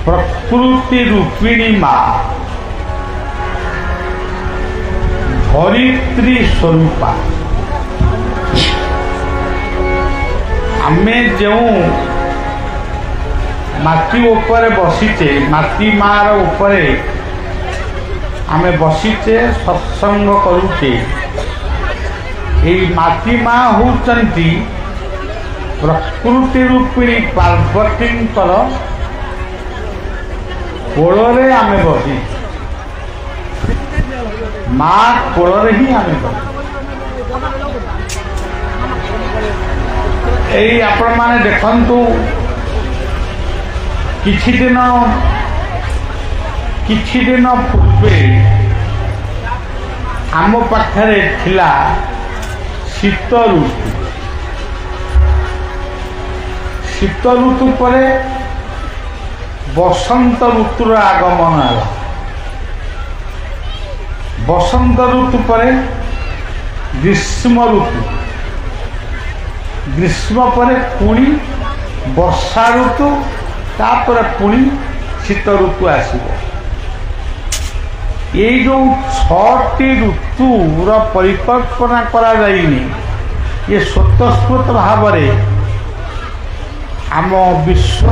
प्रकृति रूपिणी माँ धरित्री स्वरूपा आमे जो माटी उपरे बसीचे माटी मार उपरे आमे बसीचे सत्संग करूचे माटी माँ होचंती प्रकृति रूपिणी पार्वती कोଳରେ आमे बसी माँ कोଳରେ ही आमे बसी आपण माने देखंतु किछि दिन पूर्वे आम पाखरे थिला शीत ऋतु परे बसंत ऋतुर आगमन है बसंत ऋतु पर ग्रीष्म पर पुणी वर्षा ऋतु तापर पुणी शीत ऋतु आसब ये जो 6टी ऋतुर परिकल्पना करा जाइनी ये स्वतस्फूर्त भाव आम विश्व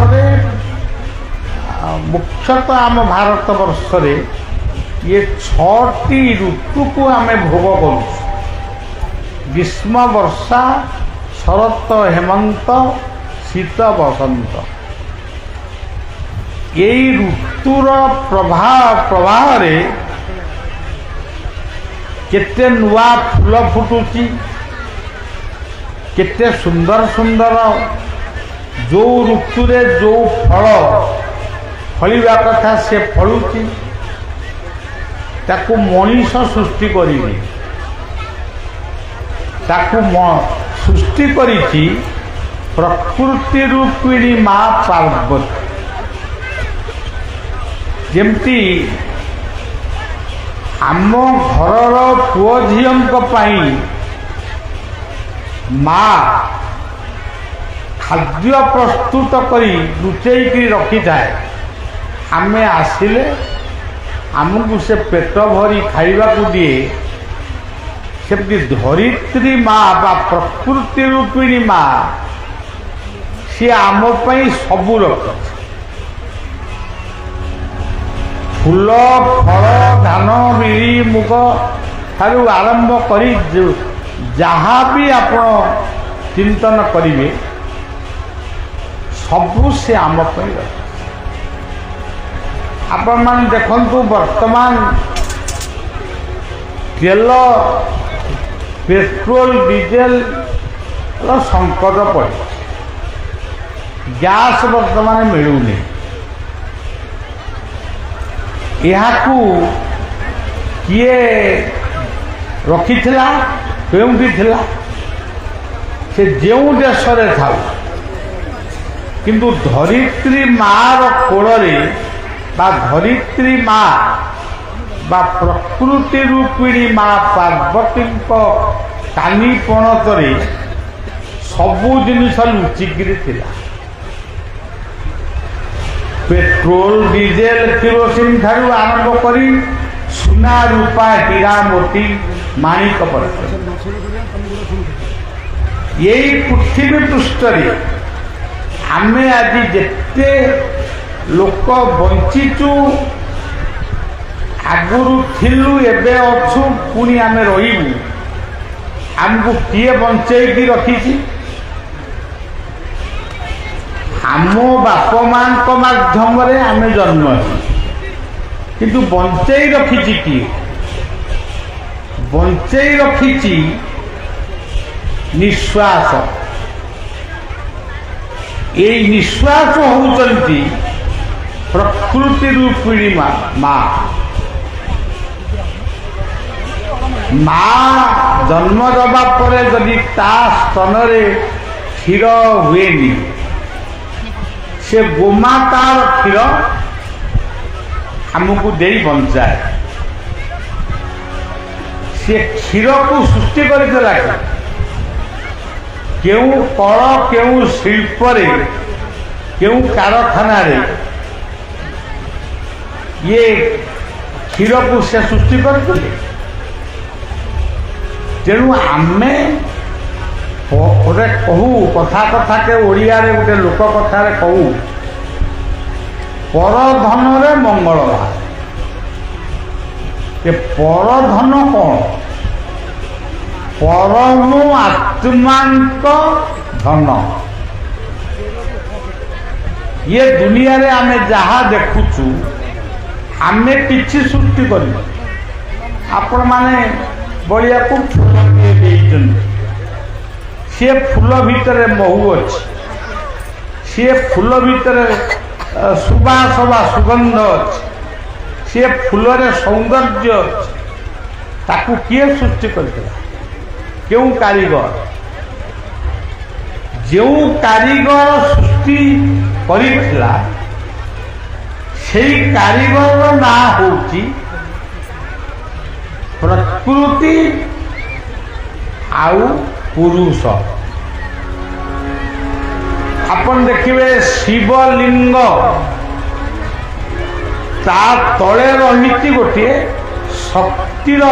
मुख्यतः आम भारत वर्ष रे ये 6टी ऋतु को आम भोग करूँ ग्रीष्म वर्षा शरत हेमंत शीत बसंत यही ऋतुर प्रवाह रे केते नुआ फूल फुटुची केते सुंदर सुंदर जो ऋतु रे जो फल फलिबा कथा से फलुची ताकू मनीष सृष्टि करिनी ताकू सृष्टि करिची प्रकृति रूपिणी माँ पार्वती जेमती आम घर पुओ झील माँ खाद्य प्रस्तुत करी लुचेकी रखी थाए आमे आसिले आमको से पेट भरी खाइबा को दिए सेमती धरित्री माँ बा प्रकृति रूपिणी माँ सी आम सबू रख फूल फल धान बिरी मुग ठारू आरंभ करी जहाँ भी आपण चिंतन करिवे सबू से आम रख आपण मान देखंतु वर्तमान तेल पेट्रोल डीजेल संकट पड़े गैस वर्तमान मिलूनी यहाँ किए रखी केउंठी थिला से जो देश रे था किंतु धरित्री मार कोଳରେ बा धरित्री माँ बा प्रकृति रूपिणी माँ पार्वती कानी पणतरे सबू जिनिस लुचिकी थिला पेट्रोल डीजेल किरोसिन ठारू आरंभ करी सुना रूपा हीरा मोती माणिक पर्यंत यही पृथ्वी पृष्ठरे आमे आज जेते लोक बंचीचु आगुरु थिलु एबे अछु पुणी आमे रहिबु आमको किए बंचेकी रखी आम बाप माँ माध्यम आम जन्म किंतु बंचई रखी किए बंचई रखी निश्वास ये निश्वास होती प्रकृति रूपिणी माँ माँ जन्म दबा परे जदि ता स्तन क्षीर हुए से गोमातार क्षीर आमको दे बंचाए से क्षीर को सृष्टि करथिला केउ कल केउ शिल्प केउ कारखाना ये क्षीर को से सृष्टि करते तेणु आमे गोटे कहू कथा कथा के ओडिया रे गोटे लोक कथा रे कहू पर धन रे मंगल ये पर धन कौन परनु आत्मांक धन ये दुनिया रे आमे जहाँ देखुचु आमे किछि सृष्टि कर आपण माने बलिया को फूल सी फूल भितर महू अच्छी सी फूल भितर सुबास बा सुगंध अच्छी सी फूल सौंदर्य अच्छी ताकू किए सृष्टि करथिला क्यों कारीगर जो कारीगर सृष्टि करिथिला सेई कारीगर ना होची प्रकृति आउ पुरुष अपन देखिए शिवलिंग ता तले रही गोटे शक्तिर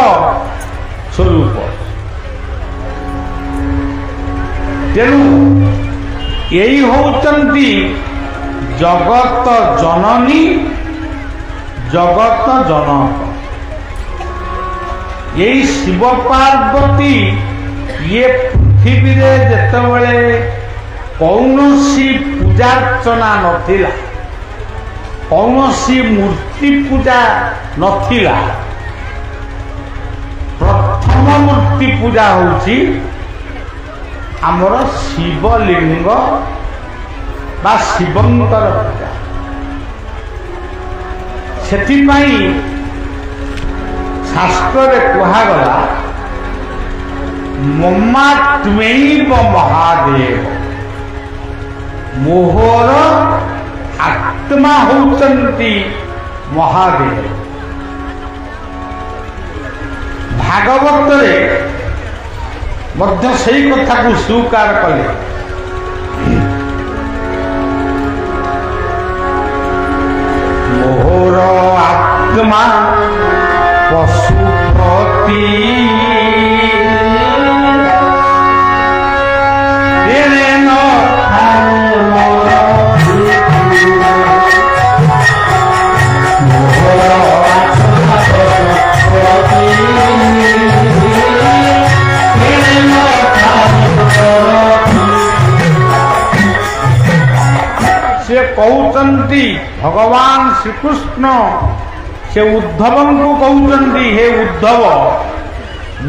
स्वरूप तेणु यही होचंती जगत जननी जगत जनक यही शिव पार्वती ये पृथ्वी रे जेतेबेले कौनसी पूजार्चना नथिला कौनसी मूर्ति पूजा नथिला प्रथम मूर्ति पूजा होची आमर शिवलिंग बा शिवंकर पूजा सेथिपाई शास्त्र कहगला ममात्मैव महादेव मोहर आत्मा होचंती महादेव भागवत रे मध्य सही कथा को स्वीकार कले मोहर आत्मा पशुपति से कहते भगवान श्रीकृष्ण से उद्धव को कहते हे उद्धव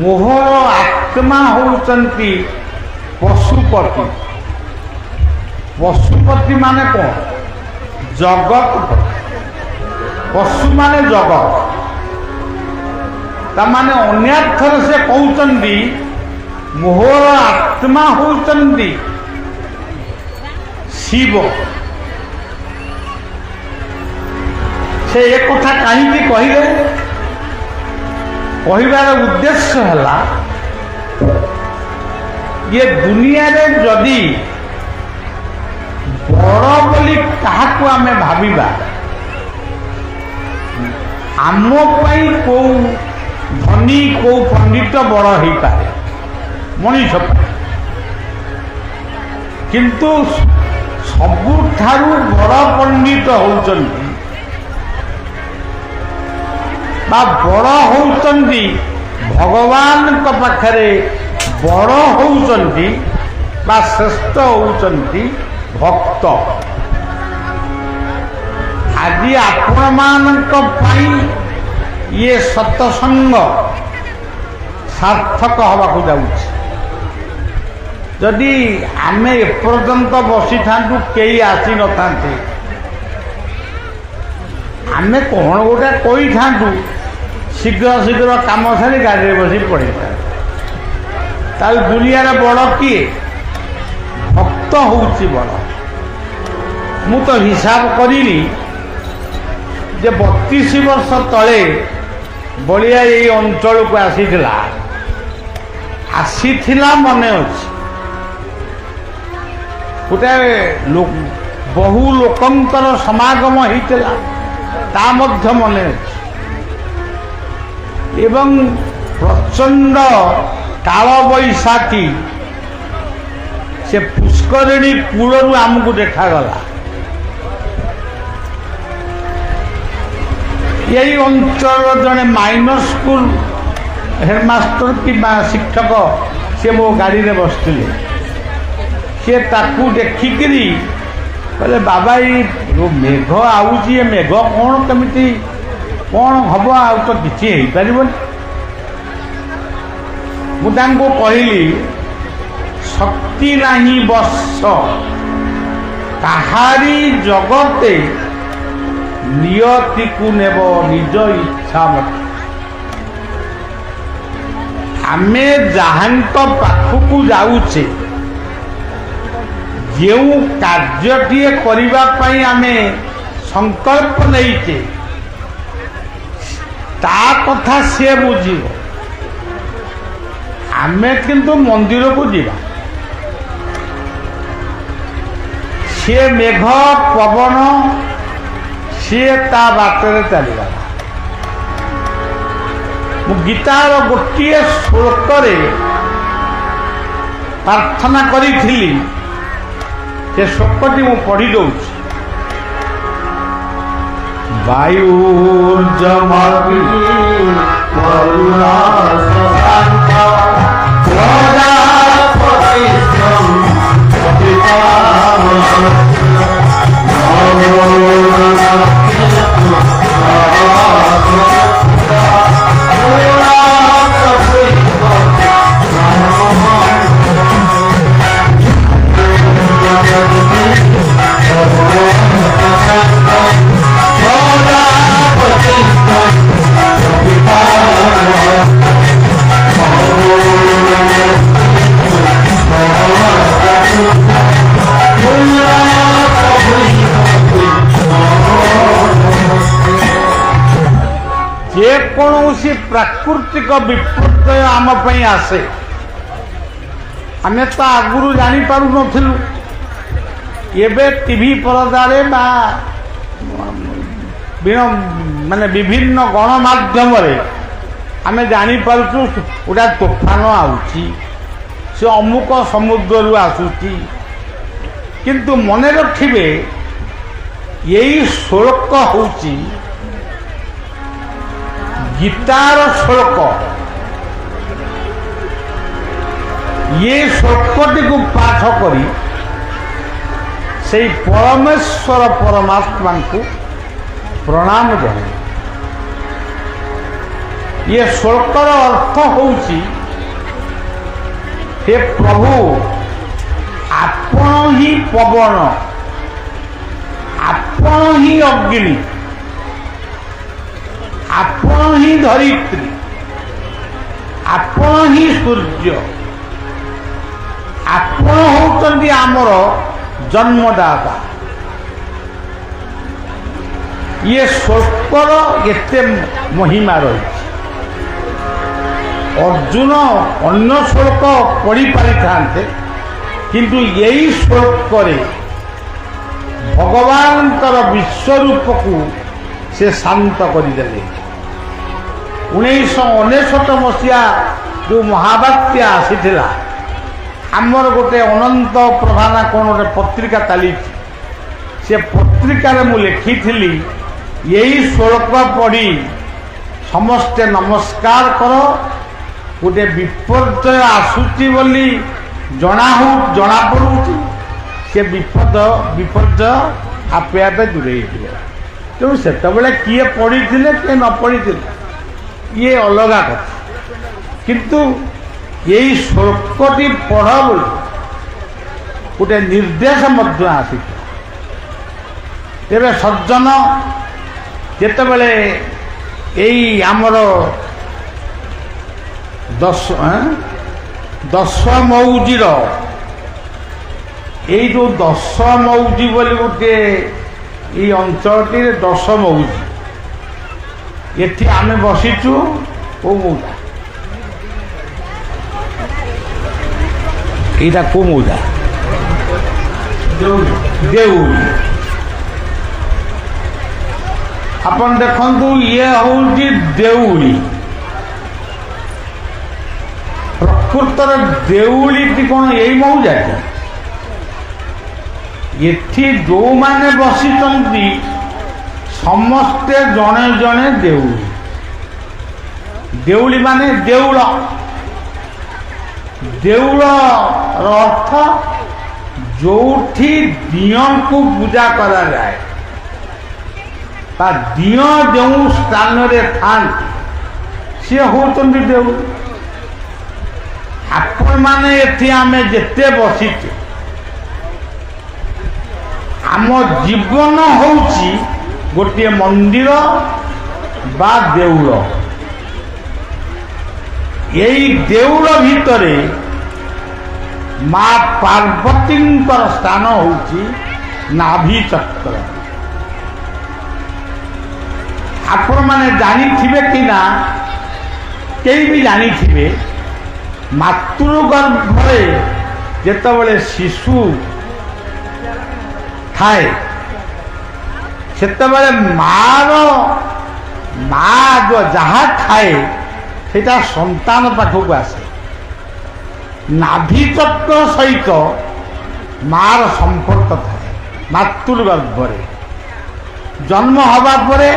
मोहर आत्मा होचंती पशुपति पशुपति माने कौन जगत पशु माने जगत ताने अन्यथर से कहते मोहर आत्मा होचंती शिव से एक कथा कहीं कहले कहबार उद्देश्य है ये दुनिया रे जदि बड़ बोली काहाकू आमे भाविबा आम पाई को धनी को पंडित बड़ हो पाए मनीष किंतु सबुठारु बड़ पंडित होचंती बा बड़ होचंती भगवान को पाखरे बड़ होचंती बा श्रेष्ठ होचंती भक्त आज आपण मानक पाई ये सत्संग सार्थक हवाकू जाउछि जदि आमे एपर्यंत बसी थांतु केई आसी न थांते आमे कौन गोटे कही थांतु शीघ्र शीघ्र काम सारी गाड़ी बसी पड़े ताल दुनिया रे बड़ किए भक्त होउछि बड़ मु तो हिसाब करिनी जे 32 वर्ष तले बलिया ये अंचल को आसीथिला मने अछि गोटे बहु लोकंकर समागम होइतिला ତା ମଧ୍ୟ ମନେ ଅଛି। ଏବଂ ପ୍ରଚଣ୍ଡ କାଳବୈଶାଖୀ ସେ ପୁଷ୍କରିଣୀ କୂଳରୁ ଆମକୁ ଦେଖାଗଲା। এই ଅଞ୍ଚଳର ଜଣେ ମାଇନର ସ୍କୁଲ ହେଡମାଷ୍ଟର କିମ୍ବା ଶିକ୍ଷକ ସେ ମୋ ଗାଡ଼ିରେ ବସିଥିଲେ। ସେ ତାକୁ ଦେଖିକିରି କହିଲେ ବାବା ଏଇ ମେଘ ଆଉଛି, ଏ ମେଘ କ'ଣ କେମିତି କ'ଣ ହବ, ଆଉ ତ କିଛି ହେଇପାରିବନି। ମୁଁ ତାଙ୍କୁ କହିଲି ଶକ୍ତି ନାହିଁ ବର୍ଷ କାହାରି ଜଗତେ ନିୟତିକୁ ନେବ ନିଜ ଇଚ୍ଛା ମତେ। ଆମେ ଯାହାଙ୍କ ପାଖକୁ ଯାଉଛେ, ଯେଉଁ କାର୍ଯ୍ୟଟିଏ କରିବା ପାଇଁ ଆମେ ସଂକଳ୍ପ ନେଇଛେ, ତା କଥା ସିଏ ବୁଝିବ। ଆମେ କିନ୍ତୁ ମନ୍ଦିରକୁ ଯିବା, ସିଏ ମେଘ ପବନ ସିଏ ତା ବାଟରେ ଚାଲିଗଲା। ମୁଁ ଗୀତାର ଗୋଟିଏ ଶ୍ଲୋକରେ ପ୍ରାର୍ଥନା କରିଥିଲି, ସେ ଶ୍ଲୋକଟି ମୁଁ ପଢ଼ି ଦଉଛି। ବାୟୁର୍ଜମଗ୍ନି କରୁଣା ଶଶାଙ୍କ ପ୍ରଜାପତିସ୍ତ୍ୱଂ ଯେକୌଣସି ପ୍ରାକୃତିକ ବିପର୍ଯ୍ୟୟ ଆମ ପାଇଁ ଆସେ, ଆମେ ତ ଆଗରୁ ଜାଣିପାରୁନଥିଲୁ। ଏବେ ଟିଭି ପରଦାରେ ବା ମାନେ ବିଭିନ୍ନ ଗଣମାଧ୍ୟମରେ ଆମେ ଜାଣିପାରୁଛୁ ଗୋଟା ତୋଫାନ ଆସୁଛି, ସେ ଅମୁକ ସମୁଦ୍ରରୁ ଆସୁଛି। କିନ୍ତୁ ମନେ ରଖିବେ, ଏଇ ଶ୍ଲୋକ ହେଉଛି ଗୀତାର ଶ୍ଲୋକ। ये श्लोकଟିକୁ ପାଠ କରି ସେଇ ପରମେଶ୍ୱର ପରମାତ୍ମାଙ୍କୁ ପ୍ରଣାମ ଜଣାଏ। ये ଶ୍ଲୋକର ଅର୍ଥ ହେଉଛି, हे ପ୍ରଭୁ ଆପଣ ହିଁ ପବନ, ଆପଣ ହିଁ ଅଗ୍ନି, ଆପଣ ହିଁ ଧରିତ୍ରୀ, ଆପଣ ହିଁ ସୂର୍ଯ୍ୟ, ଆପଣ ହେଉଛନ୍ତି ଆମର ଜନ୍ମଦାତା। ଇଏ ଶ୍ଲୋକର ଏତେ ମହିମା ରହିଛି। ଅର୍ଜୁନ ଅନ୍ୟ ଶ୍ଲୋକ ପଢ଼ି ପାରିଥାନ୍ତେ, କିନ୍ତୁ ଏଇ ଶ୍ଲୋକରେ ଭଗବାନଙ୍କର ବିଶ୍ୱରୂପକୁ ସେ ଶାନ୍ତ କରିଦେଲେ। 1999 ମସିହା ଯେଉଁ ମହାବାତ୍ୟା ଆସିଥିଲା, ଆମର ଗୋଟେ ଅନନ୍ତ ପ୍ରଧାନ କ'ଣ ଗୋଟେ ପତ୍ରିକା ଚାଲିଛି, ସେ ପତ୍ରିକାରେ ମୁଁ ଲେଖିଥିଲି, ଏଇ ଶ୍ଲୋକ ପଢ଼ି ସମସ୍ତେ ନମସ୍କାର କର, ଗୋଟେ ବିପର୍ଯ୍ୟୟ ଆସୁଛି ବୋଲି ଜଣାପଡ଼ୁଛି, ସେ ବିପର୍ଯ୍ୟୟ ଆପେ ଆପେ ଦୂରେଇ ଯିବ। ତେଣୁ ସେତେବେଳେ କିଏ ପଢ଼ିଥିଲେ କିଏ ନ ପଢ଼ିଥିଲେ ଇଏ ଅଲଗା କଥା, କିନ୍ତୁ ଏଇ ଶ୍ଲୋକଟି ପଢ଼ ବୋଲି ଗୋଟେ ନିର୍ଦ୍ଦେଶ ମଧ୍ୟ ଆସିଥିଲା। ତେବେ ସଜ୍ଜନ, ଯେତେବେଳେ ଏଇ ଆମର ଦଶ ମଉଜିର ଏଇ ଯେଉଁ 10 ମଉଜି ବୋଲି ଗୋଟିଏ ଏଇ ଅଞ୍ଚଳଟିରେ 10 ମଉଜି, ଏଠି ଆମେ ବସିଛୁ। କୋଉ ମଉଜା ଏଇଟା? କୋଉ ମଉଜା? ଦେଉଳି। ଆପଣ ଦେଖନ୍ତୁ ଇଏ ହଉଛି ଦେଉଳି। ପ୍ରକୃତରେ ଦେଉଳିଟି କ'ଣ ଏଇ ମଉଜାଟି? ଏଠି ଯୋଉମାନେ ବସିଛନ୍ତି ସମସ୍ତେ ଜଣେ ଜଣେ ଦେଉଳି। ଦେଉଳି ମାନେ ଦେଉଳ। ଦେଉଳର ଅର୍ଥ ଯୋଉଠି ଦିଅଁଙ୍କୁ ପୂଜା କରାଯାଏ ବା ଦିଅଁ ଯେଉଁ ସ୍ଥାନରେ ଥାନ୍ତି ସିଏ ହେଉଛନ୍ତି ଦେଉଳ। ଆପଣମାନେ ଏଠି ଆମେ ଯେତେ ବସିଛୁ ଆମ ଜୀବନ ହେଉଛି ଗୋଟିଏ ମନ୍ଦିର ବା ଦେଉଳ। ଏଇ ଦେଉଳ ଭିତରେ ମା ପାର୍ବତୀଙ୍କର ସ୍ଥାନ ହେଉଛି ନାଭି ଚକ୍ର। ଆପଣମାନେ ଜାଣିଥିବେ କି ନା, କେହି ବି ଜାଣିଥିବେ, ମାତୃଗର୍ଭରେ ଯେତେବେଳେ ଶିଶୁ ଥାଏ ସେତେବେଳେ ମା ଯାହା ଖାଏ ସେଇଟା ସନ୍ତାନ ପାଖକୁ ଆସେ। ନାଭି ଚକ୍ର ସହିତ ମାର ସମ୍ପର୍କ ଥାଏ। ମାତୃଗର୍ଭରେ ଜନ୍ମ ହେବା ପରେ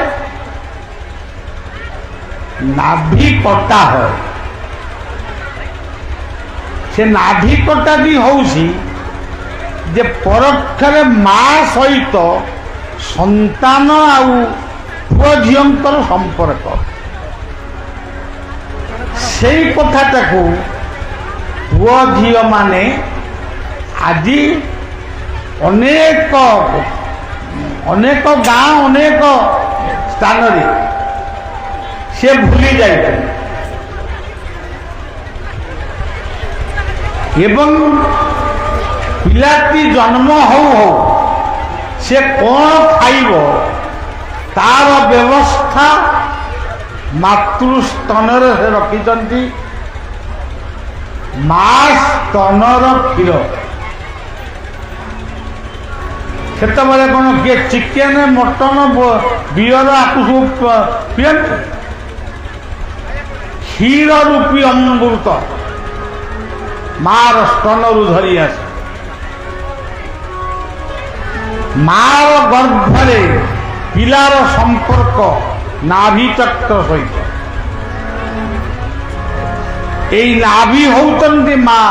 ନାଭି କଟା হয়। ସେ ନାଭି କଟାଟି ହେଉଛି ଯେ ପରୋକ୍ଷରେ ମା ସହିତ ସନ୍ତାନ ଆଉ ପୁଅ ଝିଅଙ୍କର ସମ୍ପର୍କ। ସେଇ କଥାଟାକୁ ପୁଅ ଝିଅମାନେ ଆଜି ଅନେକ ଗାଁ ଅନେକ ସ୍ଥାନରେ ସେ ଭୁଲି ଯାଇଛନ୍ତି ଏବଂ ପିଲାଟି ଜନ୍ମ ହଉ ହଉ ସେ କ'ଣ ଖାଇବ ତାର ବ୍ୟବସ୍ଥା ମାତୃସ୍ତନରେ ସେ ରଖିଛନ୍ତି। ମା ସ୍ତନର କ୍ଷୀର। ସେତେବେଳେ କ'ଣ କିଏ ଚିକେନ ମଟନ ବିୟର ଆକୁ ସବୁ ପିଅନ୍ତି? କ୍ଷୀର ରୂପୀ ଅମୃତ ମାର ସ୍ତନରୁ ଧରି ଆସେ। ମାର ଗର୍ଭରେ ପିଲାର ସମ୍ପର୍କ ନାଭି ଚକ୍ର ସହିତ। এই নাভি হউଛନ୍ତି মা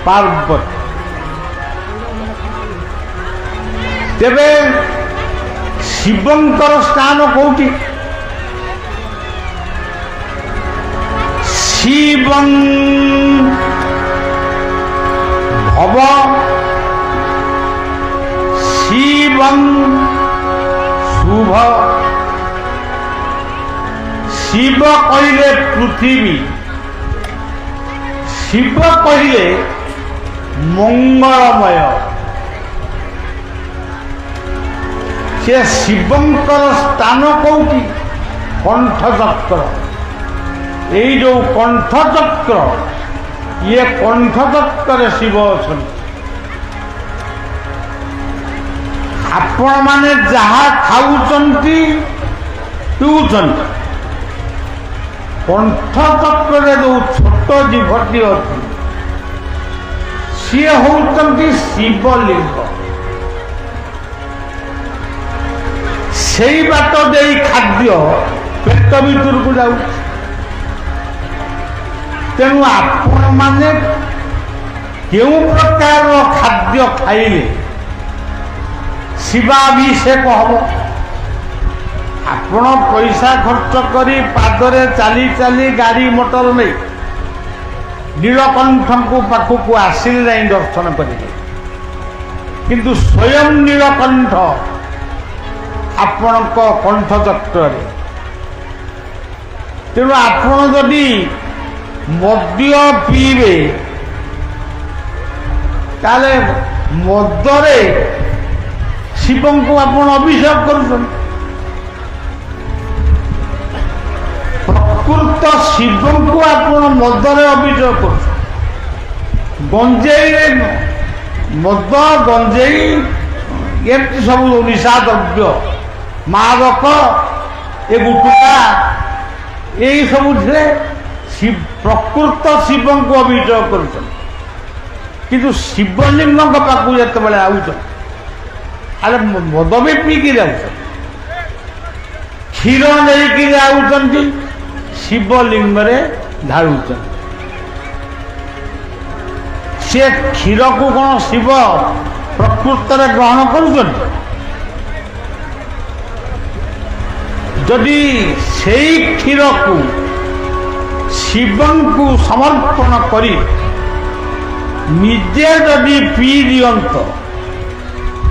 পার্বতী। তেবে শিবঙ্কর স্থান কোটি? শিবং ভব শিবং শুভ। শিব কহিলে পৃথিবী, শিব কহিলে মঙ্গলময়। সে শিবঙ্কর স্থান কোটি? কণ্ঠচক্র। এই যে কণ্ঠচক্র, ইয়ে কণ্ঠচক্রে শিব অଛନ୍ତି। ଆପଣ ମାନେ ଯାହା ଖାଉଛନ୍ତି ପିଉଛନ୍ତି, କଣ୍ଠଚକ୍ରରେ ଯେଉଁ ଛୋଟ ଜୀବଟି ଅଛି ସିଏ ହେଉଛନ୍ତି ଶିବଲିଙ୍ଗ। ସେଇ ବାଟ ଦେଇ ଖାଦ୍ୟ ପେଟ ଭିତରକୁ ଯାଉଛି। ତେଣୁ ଆପଣମାନେ କେଉଁ ପ୍ରକାରର ଖାଦ୍ୟ ଖାଇଲେ ଶିବାଭିଷେକ ହବ? ଆପଣ ପଇସା ଖର୍ଚ୍ଚ କରି ପାଦରେ ଚାଲି ଚାଲି ଗାଡ଼ି ମଟର ନେଇ ନୀଳକଣ୍ଠଙ୍କୁ ପାଖକୁ ଆସିଲେ ଯାଇ ଦର୍ଶନ କରିବେ। କିନ୍ତୁ ସ୍ୱୟଂ ନୀଳକଣ୍ଠ ଆପଣଙ୍କ କଣ୍ଠଚକ୍ରରେ। ତେଣୁ ଆପଣ ଯଦି ମଦ୍ୟ ପିଇବେ ତାହେଲେ ମଦରେ ଶିବଙ୍କୁ ଆପଣ ଅଭିଷେକ କରୁଛନ୍ତି। ପ୍ରକୃତ ଶିବଙ୍କୁ ଆପଣ ମଦରେ ଅଭିଷେକ କରୁଛନ୍ତି। ଗଞ୍ଜେଇରେ ମଦ, ଗଞ୍ଜେଇ ଏମିତି ସବୁ ନିଶା ଦ୍ରବ୍ୟ, ମାଦକ ଏ ଗୁଟୁକା ଏଇ ସବୁଥିରେ ପ୍ରକୃତ ଶିବଙ୍କୁ ଅଭିଯୋଗ କରୁଛନ୍ତି। କିନ୍ତୁ ଶିବଲିଙ୍ଗଙ୍କ ପାଖକୁ ଯେତେବେଳେ ଆଉଛନ୍ତି, ଆରେ ମଦ ବି ପିଇକି ଯାଉଛନ୍ତି, କ୍ଷୀର ନେଇକି ଯାଉଛନ୍ତି, ଶିବଲିଙ୍ଗରେ ଢାଳୁଛନ୍ତି। ସେ କ୍ଷୀରକୁ କ'ଣ ଶିବ ପ୍ରକୃତରେ ଗ୍ରହଣ କରୁଛନ୍ତି? ଯଦି ସେଇ କ୍ଷୀରକୁ ଶିବଙ୍କୁ ସମର୍ପଣ କରି ନିଜେ ଯଦି ପିଇ ଦିଅନ୍ତ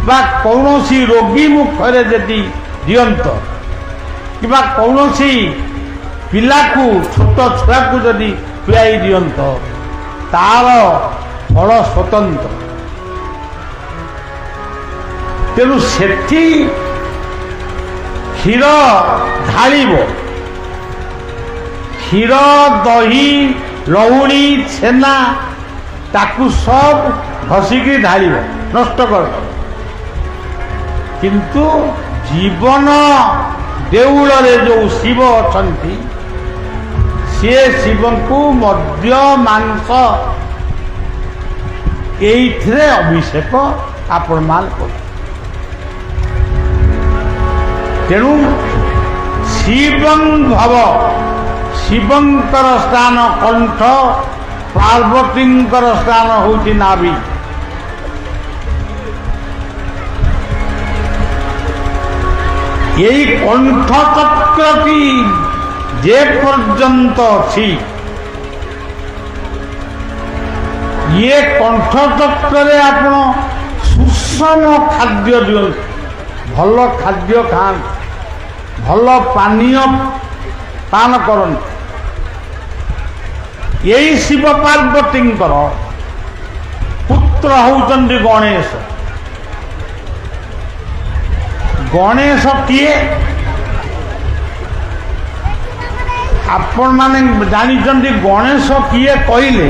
ବା କୌଣସି ରୋଗୀ ମୁଖରେ ଯଦି ଦିଅନ୍ତ କିମ୍ବା କୌଣସି ପିଲାକୁ ଛୋଟ ଛୁଆକୁ ଯଦି ପିଆଇ ଦିଅନ୍ତ, ତାର ଫଳ ସ୍ୱତନ୍ତ୍ର। ତେଣୁ ସେଠି କ୍ଷୀର ଢାଳିବ, କ୍ଷୀର, ଦହି, ଲହୁଣୀ, ଛେନା ତାକୁ ସବୁ ଘଷିକି ଢାଳିବ, ନଷ୍ଟ କରିଦେବ। କିନ୍ତୁ ଜୀବନ ଦେଉଳରେ ଯେଉଁ ଶିବ ଅଛନ୍ତି, ସିଏ ଶିବଙ୍କୁ ମଦ୍ୟ, ମାଂସ ଏଇଥିରେ ଅଭିଷେକ ଆପଣମାନେ କରୁ। ତେଣୁ ଶିବଂ ଭବ, ଶିବଙ୍କର ସ୍ଥାନ କଣ୍ଠ, ପାର୍ବତୀଙ୍କର ସ୍ଥାନ ହେଉଛି ନାଭି। এই কণ্ঠচক্রটি যে পর্যন্ত ଅଛି, ଇଏ କଣ୍ଠଚକ୍ରରେ ଆପଣ ସୁଷମ ଖାଦ୍ୟ ଦିଅନ୍ତୁ, ଭଲ ଖାଦ୍ୟ ଖାଆନ୍ତୁ, ଭଲ ପାନୀୟ ପାନ କରନ୍ତୁ। ଏଇ ଶିବ ପାର୍ବତୀଙ୍କର ପୁତ୍ର ହେଉଛନ୍ତି ଗଣେଶ। ଗଣେଶ କିଏ? ଆପଣମାନେ ଜାଣିଛନ୍ତି ଗଣେଶ କିଏ କହିଲେ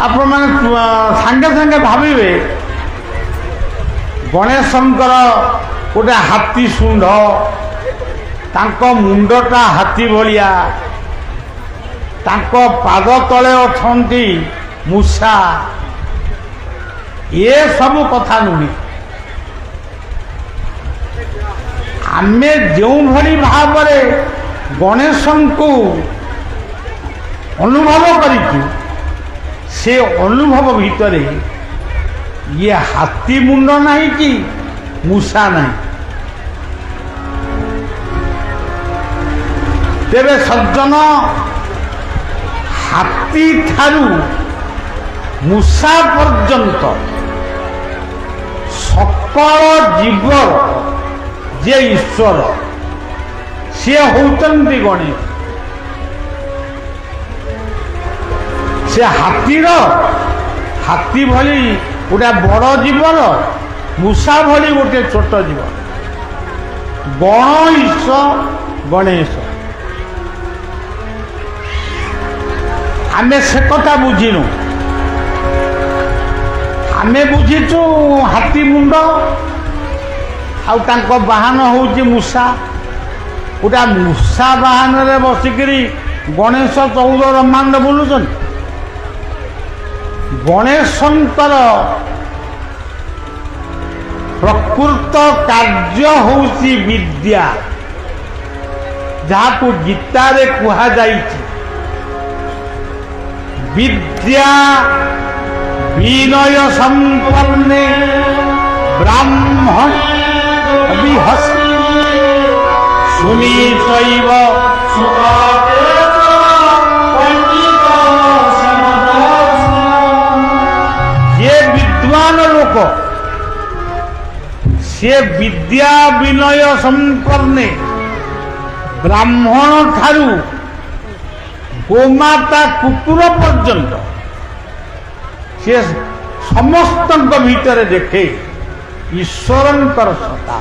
ଆପଣମାନେ ସାଙ୍ଗେ ସାଙ୍ଗେ ଭାବିବେ ଗଣେଶଙ୍କର ଗୋଟେ ହାତୀ ଶୁଣ୍ଢ, ତାଙ୍କ ମୁଣ୍ଡଟା ହାତୀ ଭଳିଆ, ତାଙ୍କ ପାଦ ତଳେ ଅଛନ୍ତି ମୂଷା। ଏ ସବୁ କଥା ନୁହେଁ। ଆମେ ଯେଉଁଭଳି ଭାବରେ ଗଣେଶଙ୍କୁ ଅନୁଭବ କରିଛୁ, ସେ ଅନୁଭବ ଭିତରେ ଇଏ ହାତୀ ମୁଣ୍ଡ ନାହିଁ କି ମୂଷା ନାହିଁ। ତେବେ ସଜ୍ଜନ, ହାତୀ ଠାରୁ ମୂଷା ପର୍ଯ୍ୟନ୍ତ ସକଳ ଜୀବର ଯେ ଈଶ୍ୱର, ସିଏ ହେଉଛନ୍ତି ଗଣେଶ। ସେ ହାତୀ ଭଳି ଗୋଟେ ବଡ଼ ଜୀବର, ମୂଷା ଭଳି ଗୋଟେ ଛୋଟ ଜୀବ। ଗଣ ଈଶ ଗଣେଶ। ଆମେ ସେ କଥା ବୁଝିନୁ। ଆମେ ବୁଝିଛୁ ହାତୀ ମୁଣ୍ଡ, ଆଉ ତାଙ୍କ ବାହନ ହେଉଛି ମୂଷା। ଗୋଟା ମୂଷା ବାହନରେ ବସିକିରି ଗଣେଶ 14 ବ୍ରହ୍ମାଣ୍ଡ ବୁଲୁଛନ୍ତି। ଗଣେଶଙ୍କର ପ୍ରକୃତ କାର୍ଯ୍ୟ ହେଉଛି ବିଦ୍ୟା, ଯାହାକୁ ଗୀତାରେ କୁହାଯାଇଛି ବିଦ୍ୟା ବିନୟ ସମ୍ପନ୍ନେ ବ୍ରାହ୍ମଣ ବିହସ ସୁନିଚୈବ ଯେ ବିଦ୍ୱାନ ଲୋକ, ସେ ବିଦ୍ୟା ବିନୟ ସମ୍ପନ୍ନେ ବ୍ରାହ୍ମଣ ଠାରୁ ଗୋମାତା କୁକୁର ପର୍ଯ୍ୟନ୍ତ ସେ ସମସ୍ତଙ୍କ ଭିତରେ ଦେଖେ ଈଶ୍ୱରଙ୍କର ସତ୍ତା।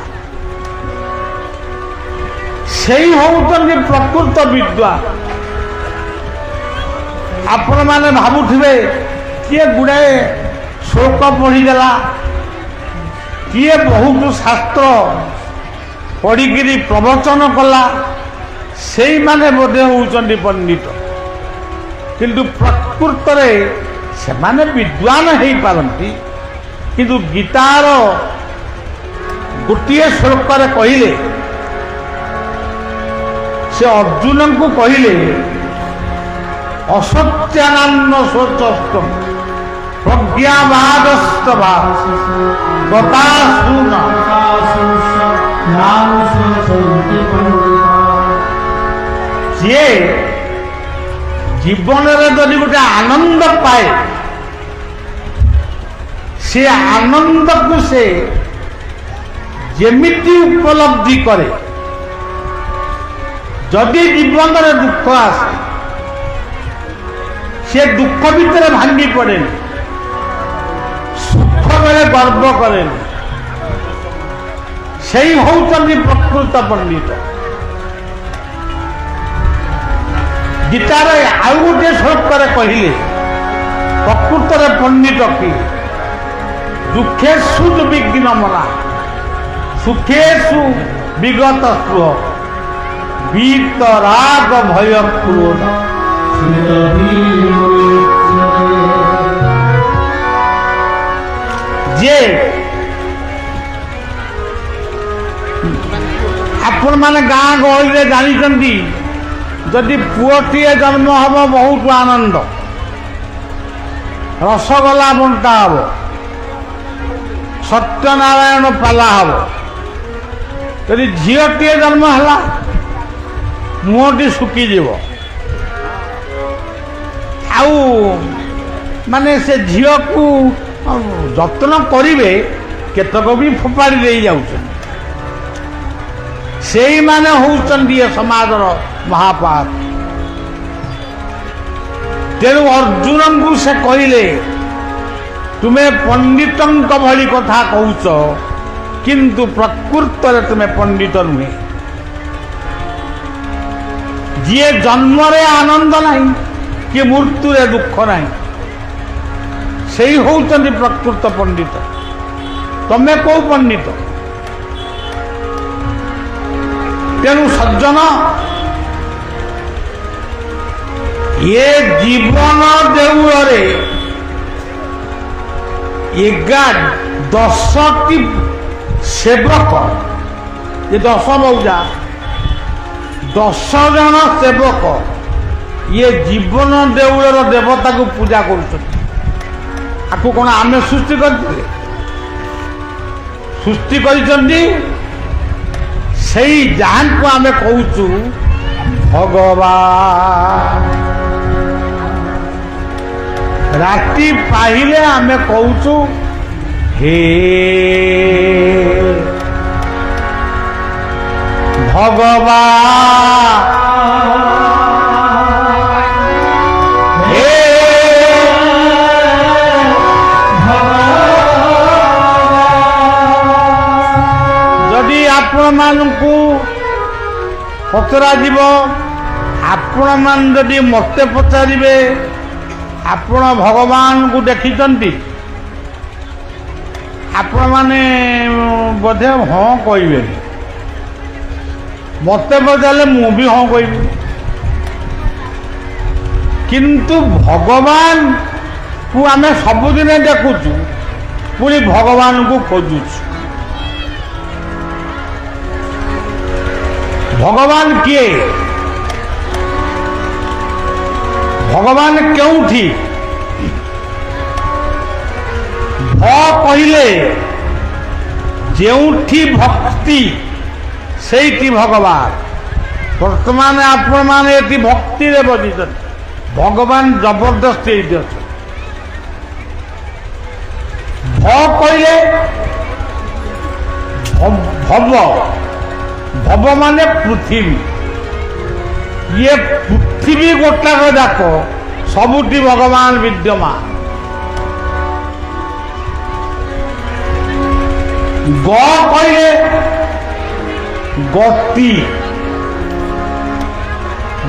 ସେଇ ହେଉଛନ୍ତି ପ୍ରକୃତ ବିଦ୍ୱାନ। ଆପଣମାନେ ଭାବୁଥିବେ କିଏ ଗୁଡ଼ାଏ ଶ୍ଳୋକ ପଢ଼ିଦେଲା, किए बहुत शास्त्र पढ़िकी प्रवचन कला से माने बोधे होउचंदी पंडित किंतु प्रकृत से माने विद्वान हो पारती किंतु गीतार गोटे श्लोक कहले से अर्जुन को कहले असत्यानंद शोचस्त प्रज्ञावादस्तवा गतासून जे जीवन जदि गोटे आनंद पाए से आनंद को से जेमिति उपलब्धि करे जदि जीवन में दुख आसे से दुख भितर भांगी पड़े सुख बेले गर्व करे से होउचंदी प्रकृत पंडित गीतार आउ गोटे श्लोक कहले प्रकृत पंडित कि दुखेशु विघ्न मना सुखेशु विगत स्पृह वीत राग भय क्रोध जे आपण माने गाँ गहली जानी जदि पुओटीए जन्म हम बहुत आनंद रसगोला बंटा हम सत्यनारायण पाला हम यदि झीटीए जन्म है मुहटी सुखीजीव आउ माने से झील को जत्न करेंगे केतक भी फोपाड़ी दे जाऊँ से माने होउचंदी समाजर महापाप तेणु अर्जुन को से कहले तुम्हें पंडित भली कथा कहूच किंतु प्रकृत तुम्हें पंडित नुहे जी जन्म आनंद नहीं कि मृत्यु दुख नहीं से होउचंदी प्रकृत पंडित तमें कौ पंडित तेणु सज्जन ये जीवन देउଳରେ 10ଟି सेवक ये 10 मौजा 10 जन सेवक ये जीवन देउଳର देवता को पूजा କରୁଛନ୍ତି आपको कौन आमे सृष्टि करते सृष्टि କରିଛନ୍ତି सेई जान को आमे कहूचु भगवान राति पाहिले आमे कहूचु हे भगवान हे जदि आपण मानकु पचरा जीव आपण मान जदि मते पचारे आपण भगवान को देखिचंती आपण माने बोधे हाँ कहे मते पचारे मु भी हाँ कह किंतु भगवान को आम सबुदिन देखुचु पुणी भगवान को खोजुचु भगवान किए भगवान क्योंठी कहले जेउठी भक्ति सेठी भगवान वर्तमान आपण मान ये भक्ति रे बजित भगवान जबरदस्त कहले भव भव माने पृथ्वी ये पृथ्वी गोटाक जाक सबुठी भगवान विद्यमान ग कहले गति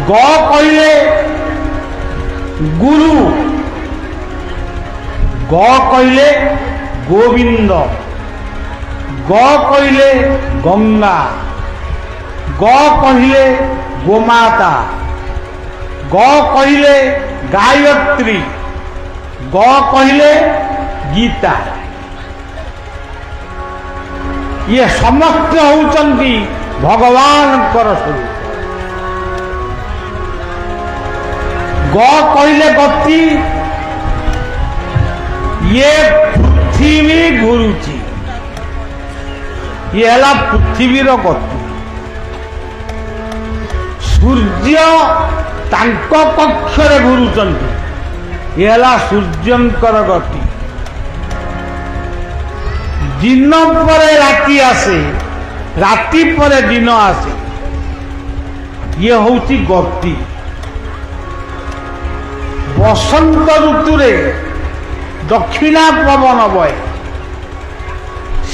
ग कहले गुरु ग कहले गोविंद ଗ କହିଲେ ଗଙ୍ଗା, ଗ କହିଲେ ଗୋମାତା, ଗ କହିଲେ ଗାୟତ୍ରୀ, ଗ କହିଲେ ଗୀତା। ଇଏ ସମସ୍ତେ ହେଉଛନ୍ତି ଭଗବାନଙ୍କର ସ୍ୱରୂପ। ଗ କହିଲେ ଗତି, ଇଏ ପୃଥିବୀ ଘୁରୁଛି, ଇଏ ହେଲା ପୃଥିବୀର ଗତି। ସୂର୍ଯ୍ୟ ତାଙ୍କ କକ୍ଷରେ ଘୁରୁଛନ୍ତି, ଇଏ ହେଲା ସୂର୍ଯ୍ୟଙ୍କର ଗତି। ଦିନ ପରେ ରାତି ଆସେ, ରାତି ପରେ ଦିନ ଆସେ, ଇଏ ହେଉଛି ଗତି। ବସନ୍ତ ଋତୁରେ ଦକ୍ଷିଣା ପବନ ବହେ,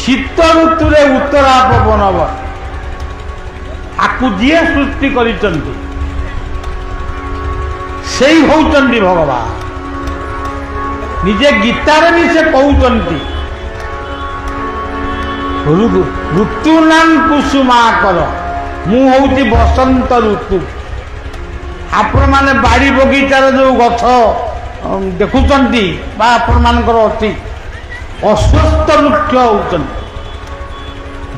ଶୀତ ଋତୁରେ ଉତ୍ତରା ପବନ ବହେ। ଆକୁ ଯିଏ ସୃଷ୍ଟି କରିଛନ୍ତି ସେଇ ହେଉଛନ୍ତି ଭଗବାନ। ନିଜେ ଗୀତାରେ ବି ସେ କହୁଛନ୍ତି ଋତୁନାଂ କୁସୁମାକର, ମୁଁ ହେଉଛି ବସନ୍ତ ଋତୁ। ଆପଣମାନେ ବାଡ଼ି ବଗିଚାରେ ଯେଉଁ ଗଛ ଦେଖୁଛନ୍ତି ବା ଆପଣମାନଙ୍କର ଅଛି, ଅଶ୍ୱତ୍ଥ ବୃକ୍ଷ ହେଉଛନ୍ତି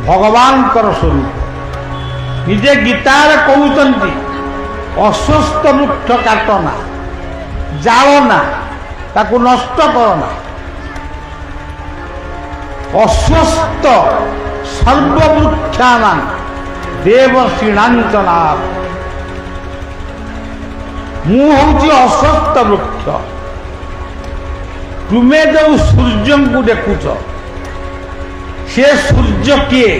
ଭଗବାନଙ୍କର ସ୍ୱରୂପ। ନିଜେ ଗୀତାରେ କହୁଛନ୍ତି ଅଶ୍ୱତ୍ଥ ବୃକ୍ଷ କାଟନା, ଜାଳନା, ତାକୁ ନଷ୍ଟ କରନା। ଅଶ୍ୱତ୍ଥ ସର୍ବବୃକ୍ଷାନାଂ ଦେବଶ୍ରୀଣାଞ୍ଚନା, ମୁଁ ହେଉଛି ଅଶ୍ୱତ୍ଥ ବୃକ୍ଷ। ତୁମେ ଯେଉଁ ସୂର୍ଯ୍ୟଙ୍କୁ ଦେଖୁଛ, ସେ ସୂର୍ଯ୍ୟ କିଏ?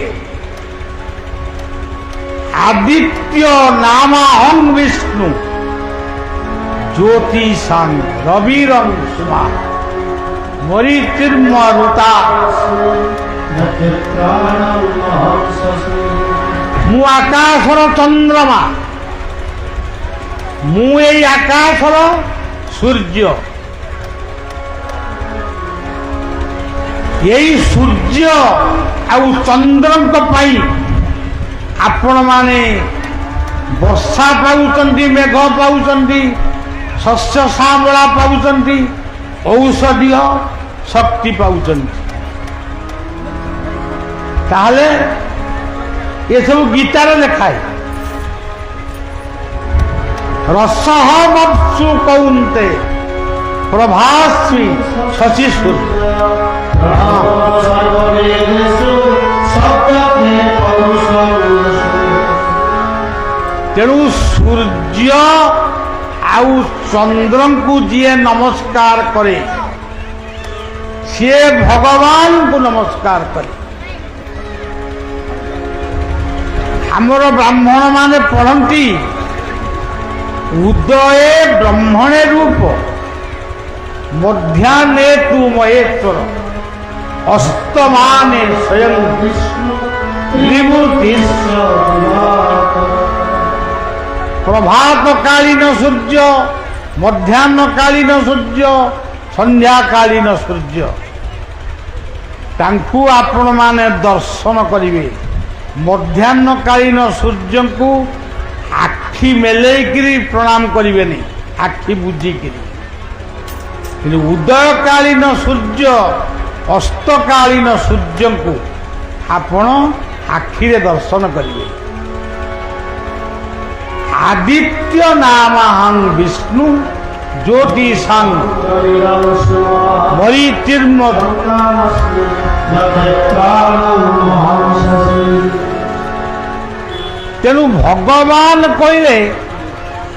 ଆଦିତ୍ୟ ନାମାହଂ ବିଷ୍ଣୁ ଜ୍ୟୋତିଷାଂ ରବିରଂ ସୁମା ମରିଚିର୍ମରୁତା, ମୁଁ ଆକାଶର ଚନ୍ଦ୍ରମା, ମୁଁ ଏଇ ଆକାଶର ସୂର୍ଯ୍ୟ। ଏଇ ସୂର୍ଯ୍ୟ ଆଉ ଚନ୍ଦ୍ରଙ୍କ ପାଇଁ ଆପଣମାନେ ବର୍ଷା ପାଉଛନ୍ତି, ମେଘ ପାଉଛନ୍ତି, ଶସ୍ୟ ଶ୍ୟାମଳା ପାଉଛନ୍ତି, ଔଷଧୀୟ ଶକ୍ତି ପାଉଛନ୍ତି। ତାହେଲେ ଏସବୁ ଗୀତାରେ ଲେଖାଏ। ରସଃ ବତ୍ସୁ କୌନ୍ତେ ପ୍ରଭାସ୍ମି ଶଶି ସୂର୍ଯ୍ୟ। ତେଣୁ ସୂର୍ଯ୍ୟ ଆଉ ଚନ୍ଦ୍ରଙ୍କୁ ଯିଏ ନମସ୍କାର କରେ, ସିଏ ଭଗବାନଙ୍କୁ ନମସ୍କାର କରେ। ଆମର ବ୍ରାହ୍ମଣ ମାନେ ପଢ଼ନ୍ତି ଉଦୟେ ବ୍ରହ୍ମଣେ ରୂପ, ମଧ୍ୟାହ୍ନେ ତୁ ମହେଶ୍ୱର, ଅସ୍ତମାନେ ସ୍ୱୟଂ ବିଷ୍ଣୁ ତ୍ରିମୂର୍ତ୍ତି। ପ୍ରଭାତକାଳୀନ ସୂର୍ଯ୍ୟ, ମଧ୍ୟାହ୍ନକାଳୀନ ସୂର୍ଯ୍ୟ, ସନ୍ଧ୍ୟାକାଳୀନ ସୂର୍ଯ୍ୟ, ତାଙ୍କୁ ଆପଣମାନେ ଦର୍ଶନ କରିବେ। ମଧ୍ୟାହ୍ନକାଳୀନ ସୂର୍ଯ୍ୟଙ୍କୁ ଆଖି ମେଲେଇକିରି ପ୍ରଣାମ କରିବେନି, ଆଖି ବୁଜିକିରି। କିନ୍ତୁ ଉଦୟକାଳୀନ ସୂର୍ଯ୍ୟ, ଅସ୍ତକାଳୀନ ସୂର୍ଯ୍ୟଙ୍କୁ ଆପଣ ଆଖିରେ ଦର୍ଶନ କରିବେ। ଆଦିତ୍ୟ ନାମାହଂ ବିଷ୍ଣୁ ଜ୍ୟୋତିଷାଂ ମରିଚିର୍ମରୁତା। ତେଣୁ ଭଗବାନ କହିଲେ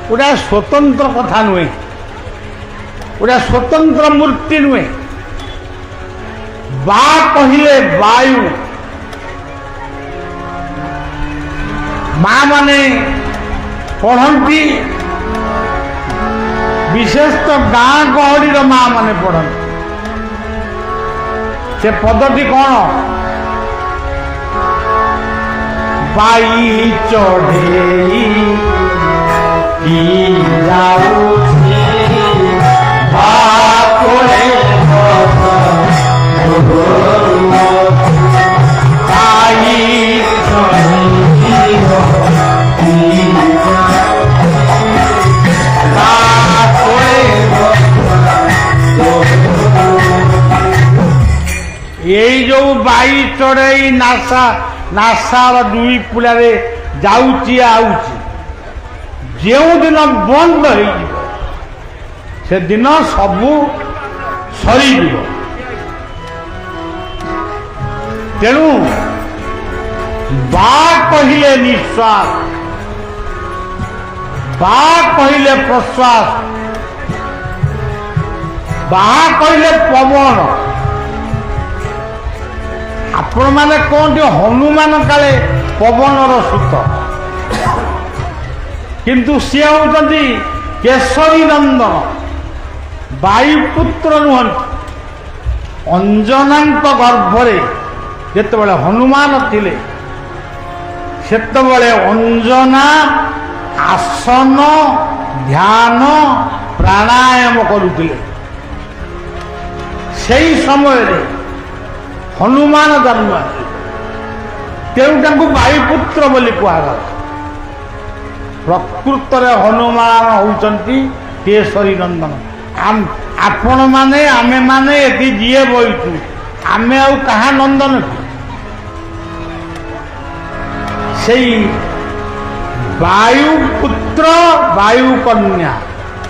ଗୋଟା ସ୍ୱତନ୍ତ୍ର କଥା ନୁହେଁ, ଗୋଟା ସ୍ୱତନ୍ତ୍ର ମୂର୍ତ୍ତି ନୁହେଁ। ବା କହିଲେ ବାୟୁ, ମା ମାନେ ପଢ଼ନ୍ତି, ବିଶେଷତଃ ଗାଁ ଗହଳିର ମା ମାନେ ପଢ଼ନ୍ତି। ସେ ପଦଟି କ'ଣ? ବାଇ ଚଢ଼େଇ କି ଯାଉଛି ବାପେ चढ़ई नासा नासार दुई पुलारे जाउची आउची जो दिन बंद से दिन सबू सरी तेणु बा कहले निश्वास बा कहले प्रश्वास बा कहले पवन आपण मैंने कहते हनुमान काले पवनर सुत किंतु सी होती केशरी नंदन वायुपुत्र नुहंती अंजना गर्भरे जितेबाला हनुमान थिले सेतेबाला अंजना आसन ध्यान प्राणायाम करुथिले सेई समय हनुमान जन्म तेणु वायुपुत्र बोली कहगला प्रकृत हनुमान होउचंती केशरी नंदन आपण माने आमे माने एति जीए बइचु आमे आउ कहा नंदन सेई वायुपुत्र वायु कन्या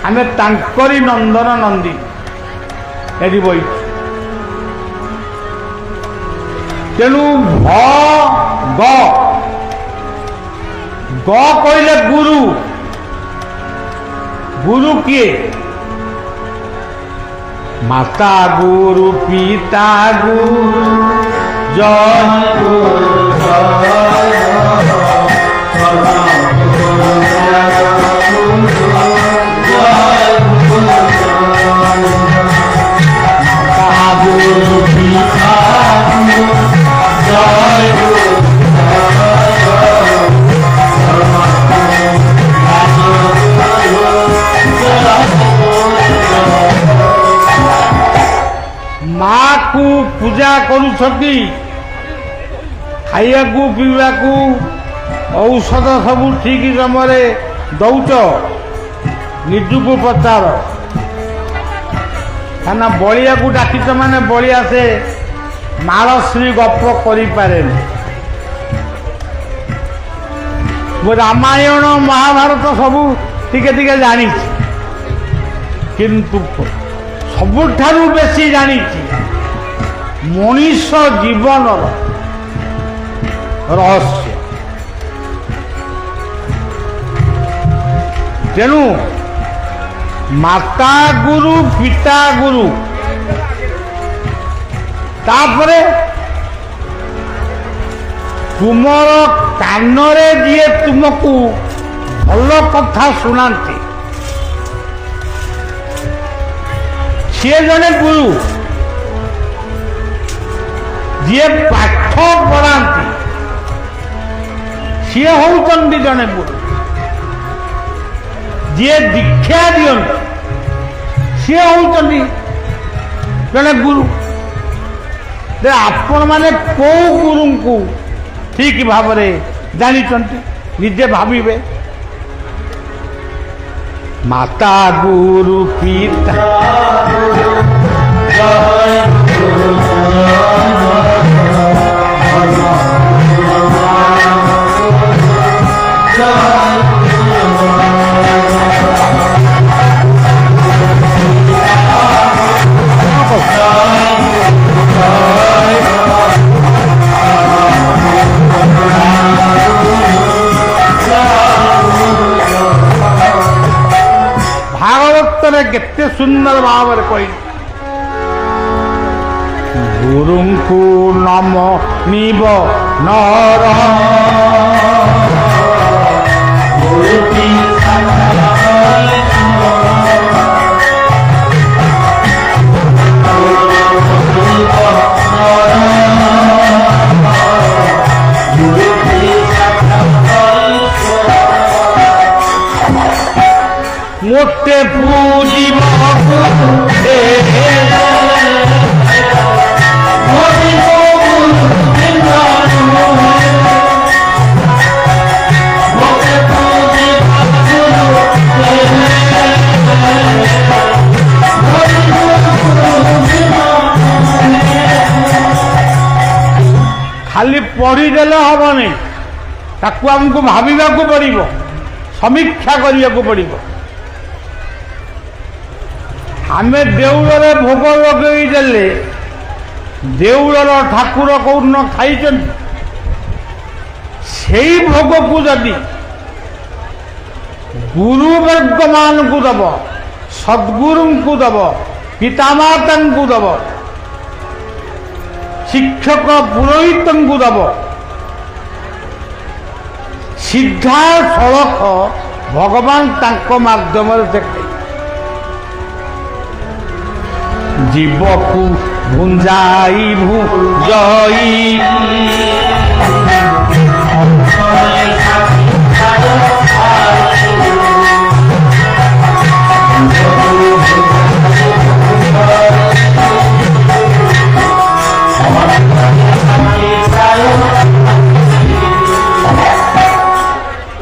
आमे तांकरी नंदन नंदी एति बइचु तेणु भ ग कहले गुरु गुरु किए माता गुरु पिता गुरु जय गुरु माता गुरु पिता जय माँ को पूजा करुछती खाइया को पीवा को औषध सब ठीक समय दौच निजुक पचार क्या बलिया को डाकिच माने बलिया से मालश्री गप कर रामायण महाभारत सबू टिके टिके जानी किंतु सबुठारु बेसी जानी मनीष जीवन रहस्य तेणु माता गुरु पिता गुरु तापरे तुमर कानरे जी तुमको भल कथा शुणाती सी जने गुरु जी पाठ पढ़ाती सी होउचंदी जने गुरु जी दीक्षा दियंती सी होउचंदी जने गुरु आपण माने को गुरु को ठीक भाव जानी निजे भावे माता गुरु पिता केते सुंदर भाव कही गुरु को नम निब नर मोटे पूजी खाली पढ़ीदेले हेनी ताकू आमको भाविबाकू पड़िबो समीक्षा करियाकू पड़िबो। आमे देउଳରେ भोग लगेई देले देउଳର ଠାକୁର କୌନ ଖାଇଛନ୍ତି ସେଇ ଭୋଗକୁ ଯଦି ଗୁରୁବର୍ଗ ମାନଙ୍କୁ ଦବ ସଦ୍ଗୁରୁଙ୍କୁ ଦବ ପିତାମାତାଙ୍କୁ ଦବ ଶିକ୍ଷକ ପୁରୋହିତଙ୍କୁ ଦବ ସିଧାସଳଖ ଭଗବାନ ତାଙ୍କ ମାଧ୍ୟମରେ ଦେଖେ जीवकु भुंजाई भुजई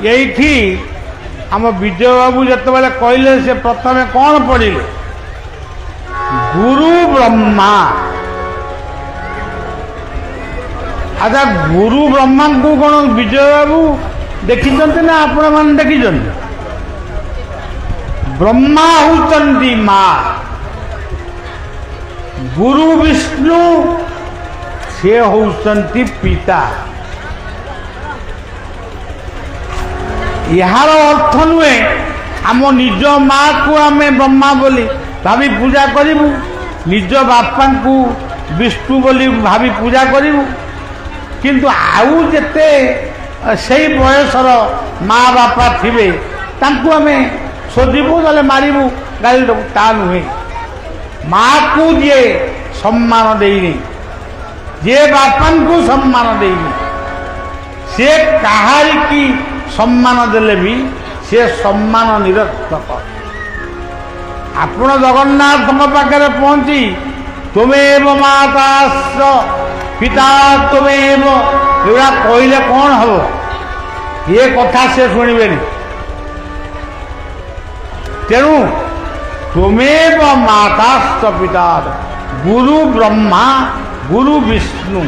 यही आम विजय बाबू जिते बड़े कहले से प्रथम कौन पढ़े गुरु ब्रह्मा। अच्छा गुरु ब्रह्मा को कौन विजय बाबू देखी ना आपण मान देखी ब्रह्मा होती माँ गुरु विष्णु से होती पिता। यार अर्थ नुहे आम निज माँ को आम ब्रह्मा बोली भावी पूजा करूँ निज बापा को विष्णु बोली भावी पूजा करूँ किंतु आउ जेते से बयसर माँ बापा थे तांकु आम शोधबू ना मारू गाली देबू ता नुहे माँ को जे सम्मान देनी जे बापा को सम्मान देनी से कहारी की सम्मान देले भी से सम्मान निरर्थक। आपण जगन्नाथ पाखे पहुंची तुमेव माता पिता तुमेव एगुड़ा कहले कौन हम ये कथा से शुणे तेणु तुमेव माता पिता गुरु ब्रह्मा गुरु विष्णु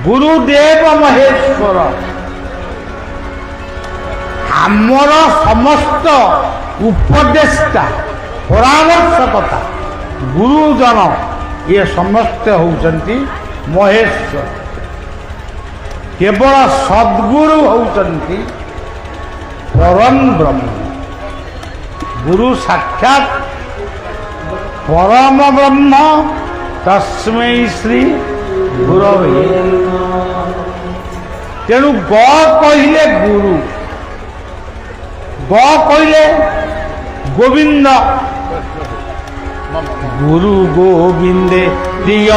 गुरुदेव महेश्वर आमर समस्त उपदेष्टा परामर्शकता गुरुजन ये समस्ते होती महेश्वर केवल सद्गुरु होती परम ब्रह्म गुरु साक्षात परम ब्रह्म तस्मै श्री गुरवे। तेणु ग कहले गुरु ग कहले गोविंद गुरु गोविंदे दिय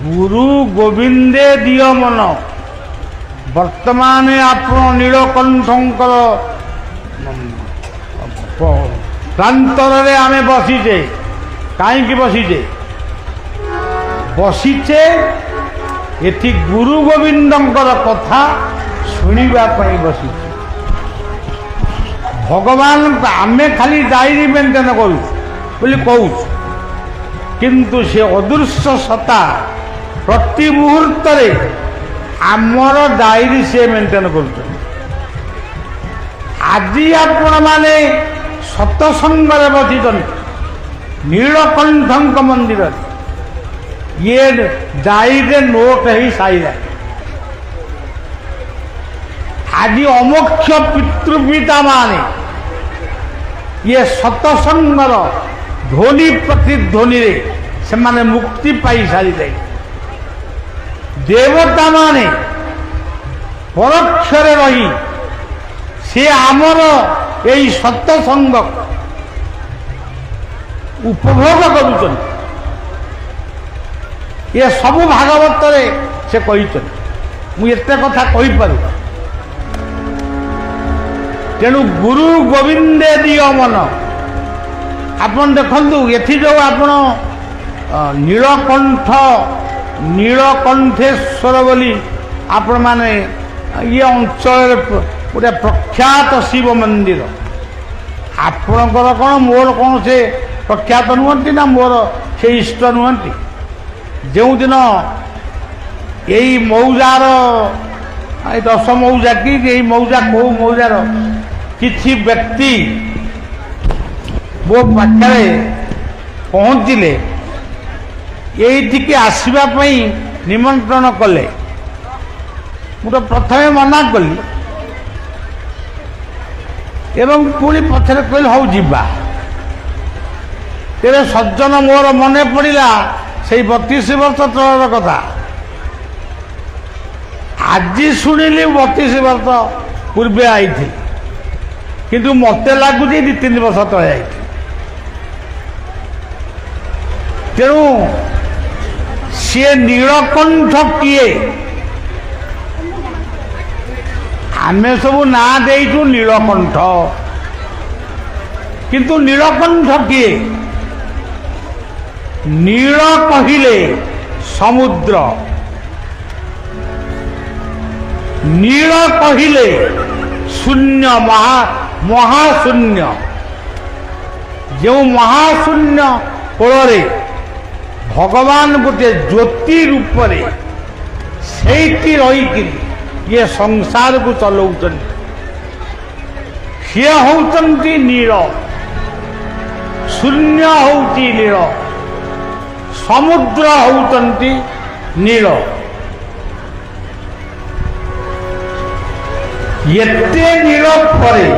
गुरु गोविंदे दिय मन वर्तमान आप नीलकंठंकर प्रांतर आम बसीचे कहीं बसीचे बसीचे एटी गुरु गोविंदंकर कथा शुणापी बसीचे भगवान आमे खाली डायरी मेंटेन करूँ बोली कहूँ किंतु से अदृश्य सत्ता प्रति मुहूर्त आमर डायरी से मेंटेन कर। आज आपण माने सतसंग बसी नीलकंठ मंदिर ये डायरी नोट ही साइला आज अमोक्ष पितृपिता माने ये सतसंगर ध्वनि प्रतिध्वनि से माने मुक्ति पाई सारी जाए देवता माने परोक्षरे रही से आमर यही सत्संग उपभोग करुचन ये सब भागवत से कही मुझे कथा कही पारू। तेणु गुरु गोविंदे दिय मन ଆପଣ ଦେଖନ୍ତୁ ଏଠି ଯେଉଁ ଆପଣ ନୀଳକଣ୍ଠେଶ୍ୱର ବୋଲି ଆପଣମାନେ ଇଏ ଅଞ୍ଚଳରେ ଗୋଟେ ପ୍ରଖ୍ୟାତ ଶିବ ମନ୍ଦିର। ଆପଣଙ୍କର କ'ଣ ମୋର କ'ଣ ସେ ପ୍ରଖ୍ୟାତ ନୁହନ୍ତି ନା ମୋର ସେ ଇଷ୍ଟ ନୁହନ୍ତି? ଯେଉଁଦିନ ଏଇ ମୌଜାର ଏଇ 10 ମୌଜା କି ଏଇ ମୌଜା କେଉଁ ମୌଜାର କିଛି ବ୍ୟକ୍ତି ମୋ ପାଖରେ ପହଞ୍ଚିଲେ, ଏଇଠିକି ଆସିବା ପାଇଁ ନିମନ୍ତ୍ରଣ କଲେ, ମୁଁ ତ ପ୍ରଥମେ ମନା କଲି ଏବଂ ପୁଣି ପଛରେ କହିଲି ହଉ ଯିବା। ତେବେ ସଜ୍ଜନ ମୋର ମନେ ପଡ଼ିଲା ସେଇ 32 ବର୍ଷ ତଳର କଥା। ଆଜି ଶୁଣିଲି 32 ବର୍ଷ ପୂର୍ବେ ଆଇଥିଲି, କିନ୍ତୁ ମୋତେ ଲାଗୁଛି 2-3 ବର୍ଷ ତଳେ ଆଇଥିଲି। ତେଣୁ ସିଏ ନୀଳକଣ୍ଠ କିଏ? ଆମେ ସବୁ ନାଁ ଦେଇଛୁ ନୀଳକଣ୍ଠ, କିନ୍ତୁ ନୀଳକଣ୍ଠ କିଏ? ନୀଳ କହିଲେ ସମୁଦ୍ର, ନୀଳ କହିଲେ ଶୂନ୍ୟ, ମହାଶୂନ୍ୟ। ଯେଉଁ ମହାଶୂନ୍ୟ କୋଳରେ ଭଗବାନ ଗୋଟିଏ ଜ୍ୟୋତି ରୂପରେ ସେଇଠି ରହିକିରି ଇଏ ସଂସାରକୁ ଚଲାଉଛନ୍ତି, ସିଏ ହେଉଛନ୍ତି ନୀଳ। ଶୂନ୍ୟ ହେଉଛି ନୀଳ, ସମୁଦ୍ର ହେଉଛନ୍ତି ନୀଳ। ଏତେ ନୀଳ ପରେ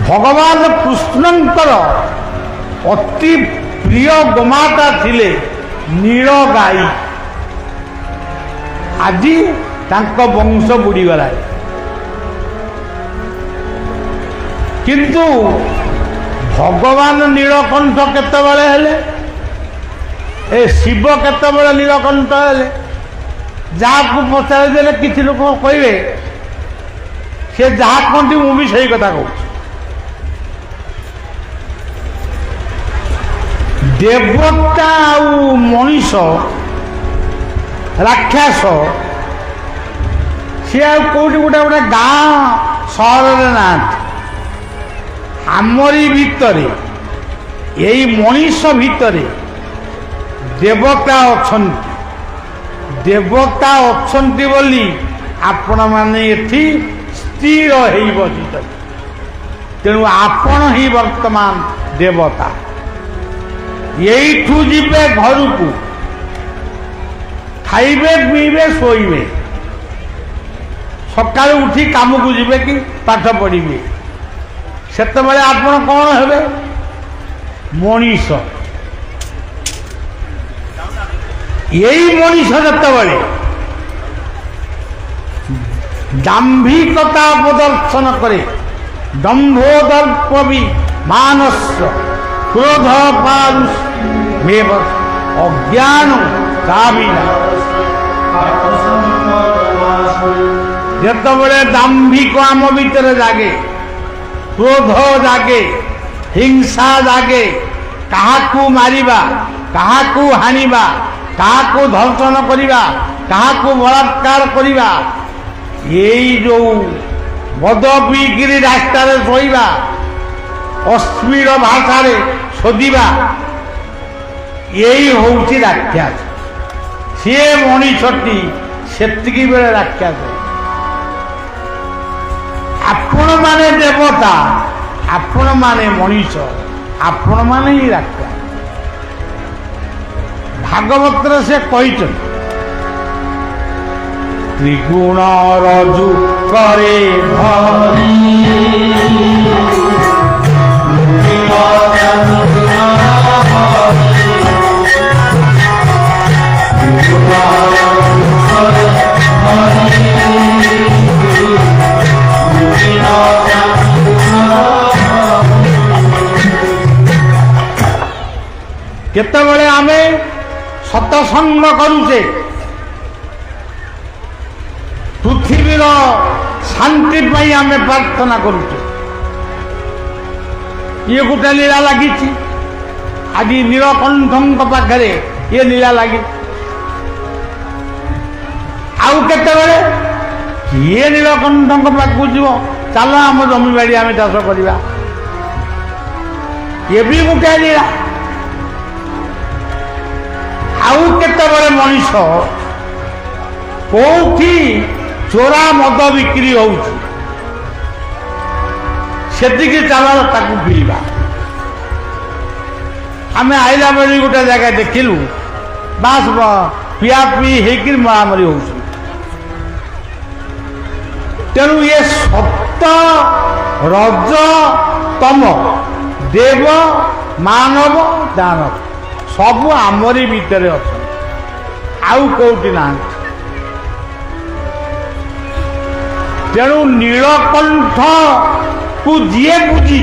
ଭଗବାନ କୃଷ୍ଣଙ୍କର ଅତି ପ୍ରିୟ ଗୋମାତା ଥିଲେ ନୀଳ ଗାଈ। ଆଜି ତାଙ୍କ ବଂଶ ବୁଡ଼ିଗଲାଣି, କିନ୍ତୁ ଭଗବାନ ନୀଳକଣ୍ଠ କେତେବେଳେ ହେଲେ? ଏ ଶିବ କେତେବେଳେ ନୀଳକଣ୍ଠ ହେଲେ? ଯାହାକୁ ପଚାରି ଦେଲେ କିଛି ଲୋକ କହିବେ, ସେ ଯାହା କହନ୍ତି ମୁଁ ବି ସେଇ କଥା କହୁଛି। ଦେବତା ଆଉ ମଣିଷ, ରାକ୍ଷସ, ସିଏ ଆଉ କୋଉଠି ଗୋଟେ ଗାଁ ସହରରେ ନାହାନ୍ତି। ଆମରି ଭିତରେ, ଏଇ ମଣିଷ ଭିତରେ ଦେବତା ଅଛନ୍ତି। ଦେବତା ଅଛନ୍ତି ବୋଲି ଆପଣମାନେ ଏଠି ସ୍ଥିର ହେଇ ବସିଛନ୍ତି। ତେଣୁ ଆପଣ ହିଁ ବର୍ତ୍ତମାନ ଦେବତା। ଏଇଠୁ ଯିବେ ଘରକୁ, ଖାଇବେ, ପିଇବେ, ଶୋଇବେ, ସକାଳୁ ଉଠି କାମକୁ ଯିବେ କି ପାଠ ପଢ଼ିବେ। ସେତେବେଳେ ଆପଣ କ'ଣ ହେବେ? ମଣିଷ। ଏଇ ମଣିଷ ଯେତେବେଳେ ଦାମ୍ଭିକତା ପ୍ରଦର୍ଶନ କରେ, ଦମ୍ଭ ଦର୍ପ ମାନସ୍ୟ କ୍ରୋଧ ପାରୁଷ ଅଜ୍ଞାନ କାମିନା। ଯେତେବେଳେ ଦାମ୍ଭିକ ଆମ ଭିତରେ ଜାଗେ, କ୍ରୋଧ ଜାଗେ, ହିଂସା ଜାଗେ, କାହାକୁ ମାରିବା, କାହାକୁ ହାଣିବା, କାହାକୁ ଧର୍ଷଣ କରିବା, କାହାକୁ ବଳାତ୍କାର କରିବା, ଏଇ ଯୋଉ ମଦ ପିଇକିରି ରାସ୍ତାରେ ଶୋଇବା, ଅଶ୍ଳୀଳ ଭାଷାରେ ଶୋଧିବା, ଏଇ ହେଉଛି ରାକ୍ଷସ। ସିଏ ମଣିଷଟି ସେତିକି ବେଳେ ରାକ୍ଷସ। ଆପଣମାନେ ଦେବତା, ଆପଣମାନେ ମଣିଷ, ଆପଣମାନେ ହିଁ ରାକ୍ଷସ। ଭାଗବତରେ ସେ କହିଛନ୍ତି, ତ୍ରିଗୁଣ ରଜୁ କରେ ଭରି କେତେବେଳେ ଆମେ ସତସଙ୍ଗ କରୁଛେ, ପୃଥିବୀର ଶାନ୍ତି ପାଇଁ ଆମେ ପ୍ରାର୍ଥନା କରୁଛେ, ये गोटे लीला लगी आज नीलकंठ पाखे ये लीला लगी आउ केतेबेले किए नीलकंठ पाखु जीव चल आम जमी बाड़ी आम चाष करवा ये भी गोटे लीला आउ केतेबेले मनीष कोठी चोरा मद बिक्री होउछि सेतिकी चल ताकू पीवा आम आईला बेली गोटे जगह देखिलु बास पिया पी होकर मरामरी हो तेणु ये सप्त रज तम देव मानव दानव सबू आमरी भितर अच्छा आउ कौटी ना तेणु नीलकंठ को जी बुझी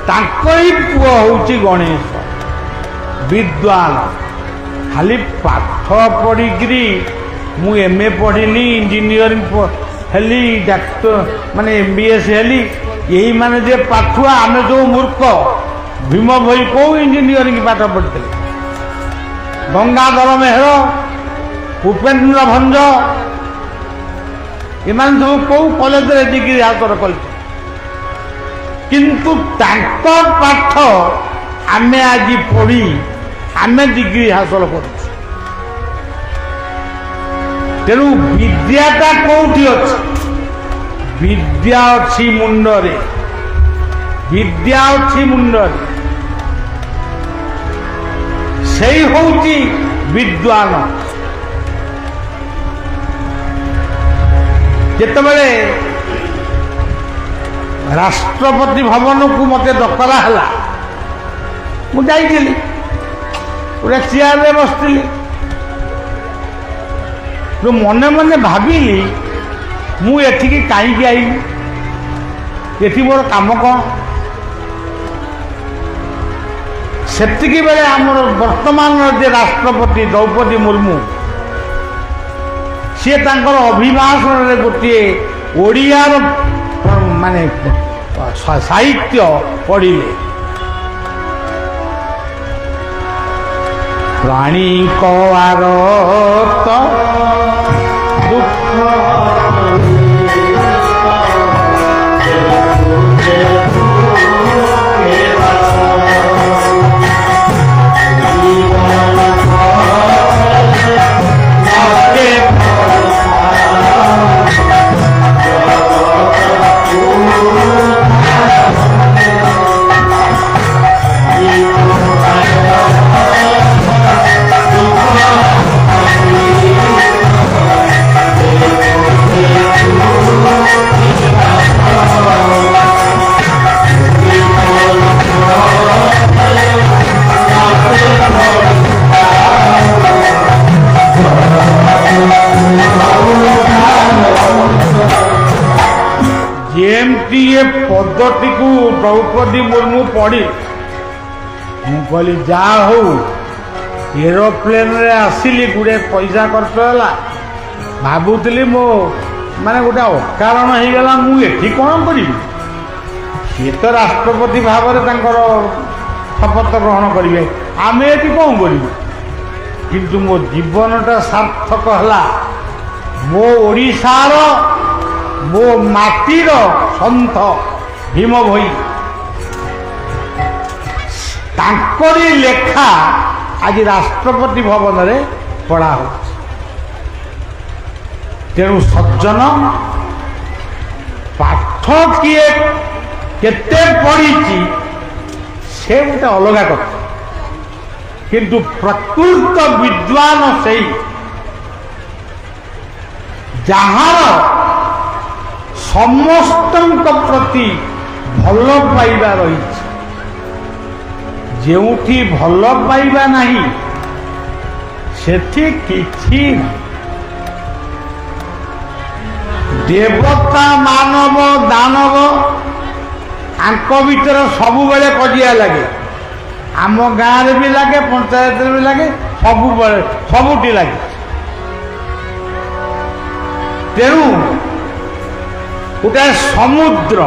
ही पुआ हूँ गणेश विद्वान खाली पाठ पढ़ी मु एम ए पढ़ी इंजीनियरिंग हेली डाक्तर माने MBS हेली यही माने जे पाठुआ आम जो मूर्ख भीम भई कौ इंजीनियरिंग पाठ पढ़ते गंगाधर मेहर भूपेन्द्र भंज एमान सब कौ कॉलेज डिग्री हासिल कल किंतु तांकर पाठ आमे आज पढ़ी आमे डिग्री हासिल कर तेणु विद्याटा कौटी अच्छी विद्या अच्छी मुंडरे विद्या अच्छी मुंडरे से होची विद्वान जेतेबेले राष्ट्रपति भवन को मते डकरा हला मु जाइली पूरा चेयर रे बसली जो मने मने भाविली मु एठिकी कहीं आईली एठी मोर काम कौन सेतिकी बेले आमर वर्तमान जे राष्ट्रपति द्रौपदी मुर्मू सी तांकर अभिभाषण रे गोटे ओडियार माने साहित्य पढ़िले प्राणी को आरत दुख जेमती ये पद्धति को द्रौपदी मुर्मू पढ़ी मुझे जा हो एरोप्लेन रे आसिली गुड़े पैसा खर्च है भावुली मो माने गोटे अकारण हो गला मुझे कौन करी सी तो राष्ट्रपति भाव में शपथ ग्रहण करेंगे आम ये कौन करूँ किंतु मो जीवनटा सार्थक है मो ओडिशार मो माटीर सन्थ भीम भई तांकरी लेखा आज राष्ट्रपति भवन में पढ़ा हो तेणु सज्जन पाठ किए केते पढ़ी से गोटे अलग कथा किंतु प्रकृत विद्वान से जहार समस्त प्रति भल पाइबा रही जेउठी भल पाइबा नहीं सेठी किछि देवता मानव दानव आंक भीतर सबु बेले कजिया लगे आम गाँव भी लगे पंचायत भी लगे सबुटी लगे तेणु गोटे समुद्र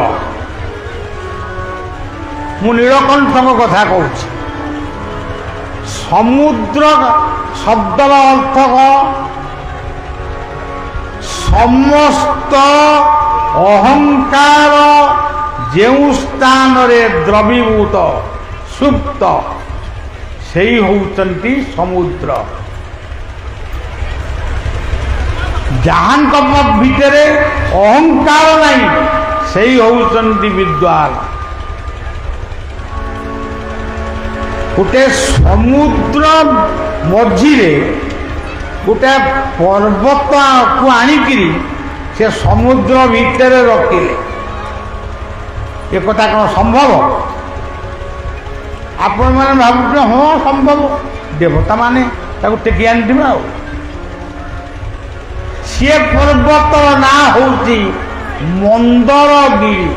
ମୁଁ ନୀଳକଣ୍ଠଙ୍କ କଥା କହୁଛି। ସମୁଦ୍ର ଶବ୍ଦର ଅର୍ଥ କ'ଣ? ସମସ୍ତ ଅହଙ୍କାର ଯେଉଁ ସ୍ଥାନରେ ଦ୍ରବୀଭୂତ ସୁପ୍ତ ସେଇ ହେଉଛନ୍ତି ସମୁଦ୍ର। ଯାହାଙ୍କ ଭିତରେ ଅହଙ୍କାର ନାହିଁ ସେଇ ହେଉଛନ୍ତି ବିଦ୍ୱାନ। ଗୋଟେ ସମୁଦ୍ର ମଝିରେ ଗୋଟେ ପର୍ବତକୁ ଆଣିକିରି ସେ ସମୁଦ୍ର ଭିତରେ ରଖିଲେ, ଏ କଥା କ'ଣ ସମ୍ଭବ? ଆପଣମାନେ ଭାବୁଛନ୍ତି ହଁ ସମ୍ଭବ, ଦେବତାମାନେ ତାକୁ ଟେକି ଆଣିଥିବେ। ଆଉ ସିଏ ପର୍ବତର ନାଁ ହେଉଛି ମନ୍ଦରଗିରି।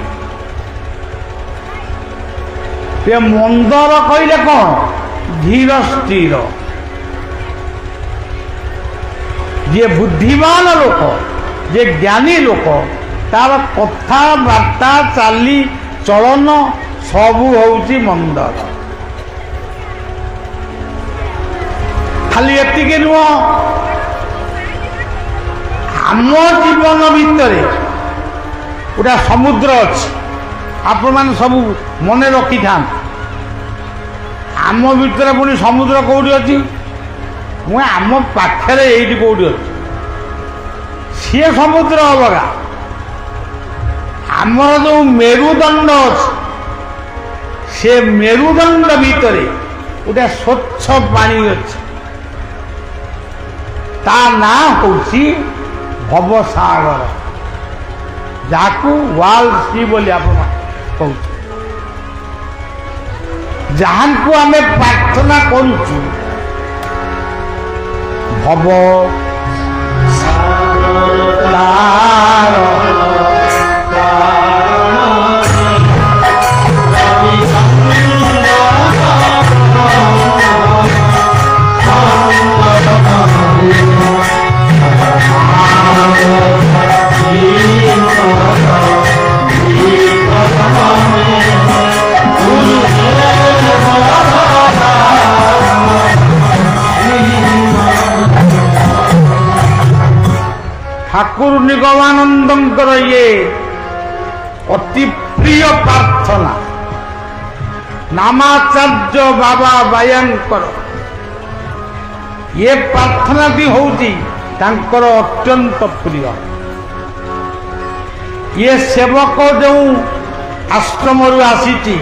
ସେ ମନ୍ଦର କହିଲେ କ'ଣ? ଧୀର ସ୍ଥିର। ଯିଏ ବୁଦ୍ଧିମାନ ଲୋକ, ଯିଏ ଜ୍ଞାନୀ ଲୋକ, ତାର କଥାବାର୍ତ୍ତା ଚାଲି ଚଳନ ସବୁ ହେଉଛି ମନ୍ଦର। ଖାଲି ଏତିକି ନୁହଁ, ଆମ ଜୀବନ ଭିତରେ ଗୋଟେ ସମୁଦ୍ର ଅଛି। ଆପଣମାନେ ସବୁ ମନେ ରଖିଥାନ୍ତି। ଆମ ଭିତରେ ପୁଣି ସମୁଦ୍ର କେଉଁଠି ଅଛି? ମୁଁ ଆମ ପାଖରେ ଏଇଠି କେଉଁଠି ଅଛି। ସିଏ ସମୁଦ୍ର ଅଲଗା। ଆମର ଯେଉଁ ମେରୁଦଣ୍ଡ ଅଛି, ସେ ମେରୁଦଣ୍ଡ ଭିତରେ ଗୋଟେ ସ୍ୱଚ୍ଛ ପାଣି ଅଛି। ତା ନାଁ ହେଉଛି ଭବସାଗର, ଯାହାକୁ ୱାର୍ଲଡ ସି ବୋଲି ଆପଣ କହୁଛୁ। ଯାହାକୁ ଆମେ ପ୍ରାର୍ଥନା କରୁଛୁ ଭବ ଠାକୁର ନିଗମାନନ୍ଦଙ୍କର ଇଏ ଅତି ପ୍ରିୟ ପ୍ରାର୍ଥନା। ନାମାଚାର୍ଯ୍ୟ ବାବା ବାୟାଙ୍କର ଇଏ ପ୍ରାର୍ଥନାଟି ହେଉଛି ତାଙ୍କର ଅତ୍ୟନ୍ତ ପ୍ରିୟ। ଇଏ ସେବକ ଯେଉଁ ଆଶ୍ରମରୁ ଆସିଛି,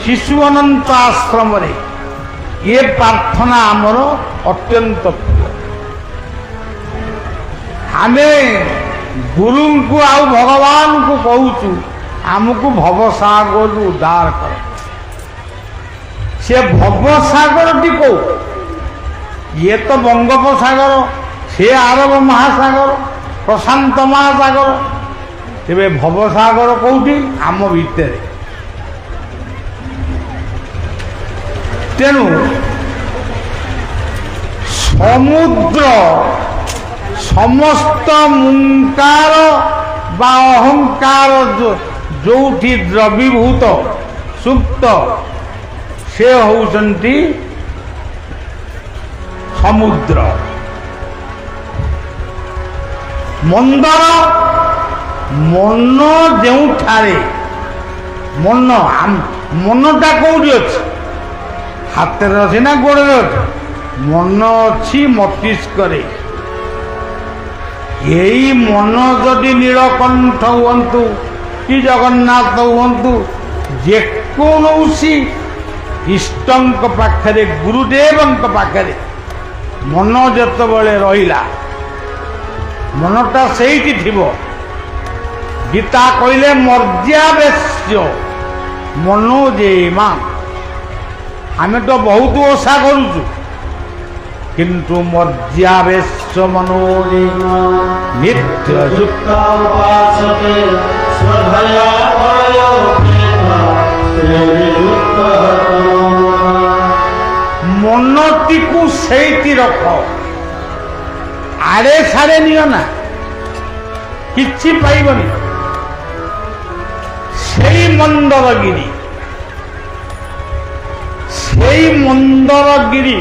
ଶିଶୁ ଅନନ୍ତ ଆଶ୍ରମରେ, ଇଏ ପ୍ରାର୍ଥନା ଆମର ଅତ୍ୟନ୍ତ ପ୍ରିୟ। ଆମେ ଗୁରୁଙ୍କୁ ଆଉ ଭଗବାନଙ୍କୁ କହୁଛୁ ଆମକୁ ଭବସାଗରରୁ ଉଦ୍ଧାର କର। ସେ ଭବସାଗରଟି କୋଉ? ଇଏ ତ ବଙ୍ଗୋପସାଗର, ସେ ଆରବ ମହାସାଗର, ପ୍ରଶାନ୍ତ ମହାସାଗର। ତେବେ ଭବସାଗର କୋଉଠି? ଆମ ଭିତରେ। ତେଣୁ ସମୁଦ୍ର ସମସ୍ତ ମୁଙ୍କାର ବା ଅହଙ୍କାର ଯୋଉଠି ଦ୍ରବୀଭୂତ ସୁପ୍ତ, ସେ ହେଉଛନ୍ତି ସମୁଦ୍ର। ମନ୍ଦର ମନ ଯେଉଁଠାରେ, ମନଟା କୋଉଠି ଅଛି? ହାତରେ ଅଛି ନା ଗୋଡ଼ରେ ଅଛି? ମନ ଅଛି ମସ୍ତିଷ୍କରେ। ଏଇ ମନ ଯଦି ନୀଳକଣ୍ଠ ହୁଅନ୍ତୁ କି ଜଗନ୍ନାଥ ହୁଅନ୍ତୁ, ଯେକୌଣସି ଇଷ୍ଟଙ୍କ ପାଖରେ, ଗୁରୁଦେବଙ୍କ ପାଖରେ ମନ ଯେତେବେଳେ ରହିଲା, ମନଟା ସେଇଠି ଥିବ। ଗୀତା କହିଲେ ମର୍ଯ୍ୟାବେଶ୍ୟ ମନୋଜେମା। ଆମେ ତ ବହୁତ ଓଷା କରୁଛୁ, କିନ୍ତୁ ମର୍ଯ୍ୟାବେଶ୍ୟ ମନୋଜେମା ନିତ୍ୟ ଯୁକ୍ତ ମନଟିକୁ ସେଇଠି ରଖ, ଆଡ଼େ ସାଡ଼େ ନିଅ ନା, କିଛି ପାଇବନି। ସେଇ ମନ୍ଦରଗିରି ସେଇ ମନ୍ଦରଗିରି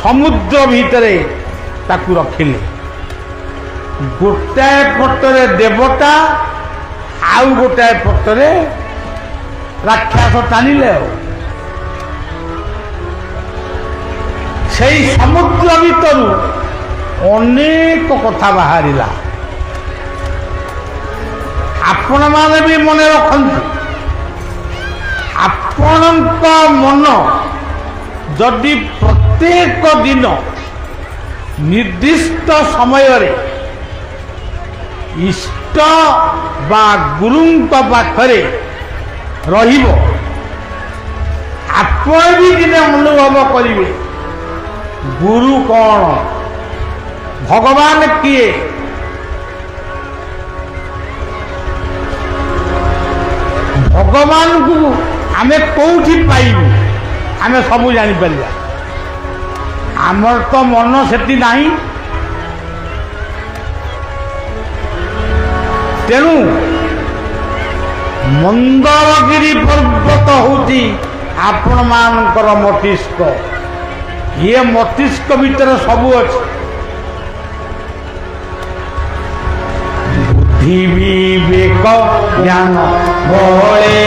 ସମୁଦ୍ର ଭିତରେ ତାକୁ ରଖିଲେ। ଗୋଟାଏ ପଟରେ ଦେବତା ଆଉ ଗୋଟାଏ ପଟରେ ରାକ୍ଷସ ଟାଣିଲେ। ଆଉ ସେଇ ସମୁଦ୍ର ଭିତରୁ ଅନେକ କଥା ବାହାରିଲା। ଆପଣମାନେ ବି ମନେ ରଖନ୍ତୁ, ଆପଣଙ୍କ ମନ ଯଦି ପ୍ରତ୍ୟେକ ଦିନ ନିର୍ଦ୍ଦିଷ୍ଟ ସମୟରେ ଇଷ୍ଟ ବା ଗୁରୁଙ୍କ ପାଖରେ ରହିବ, ଆପଣ ବି ଦିନେ ଅନୁଭବ କରିବେ ଗୁରୁ କ'ଣ, ଭଗବାନ କିଏ। ଭଗବାନଙ୍କୁ ଆମେ କୋଉଠି ପାଇବୁ, ଆମେ ସବୁ ଜାଣିପାରିବା। ଆମର ତ ମନ ସେଠି ନାହିଁ। ତେଣୁ ମନ୍ଦରଗିରି ପର୍ବତ ହେଉଛି ଆପଣମାନଙ୍କର ମସ୍ତିଷ୍କ। ଇଏ ମସ୍ତିଷ୍କ ଭିତରେ ସବୁ ଅଛି। ବୁଦ୍ଧି ବିବେକ ଜ୍ଞାନ ବଳେ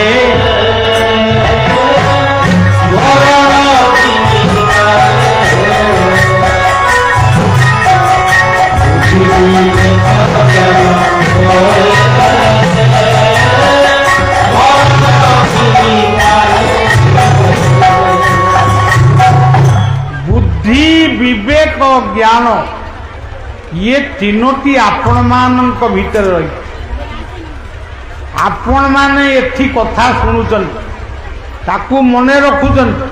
ବୁଦ୍ଧି ବିବେକ ଜ୍ଞାନ ଇଏ ତିନୋଟି ଆପଣମାନଙ୍କ ଭିତରେ ରହିଛି। ଆପଣମାନେ ଏଠି କଥା ଶୁଣୁଛନ୍ତି, ତାକୁ ମନେ ରଖୁଛନ୍ତି,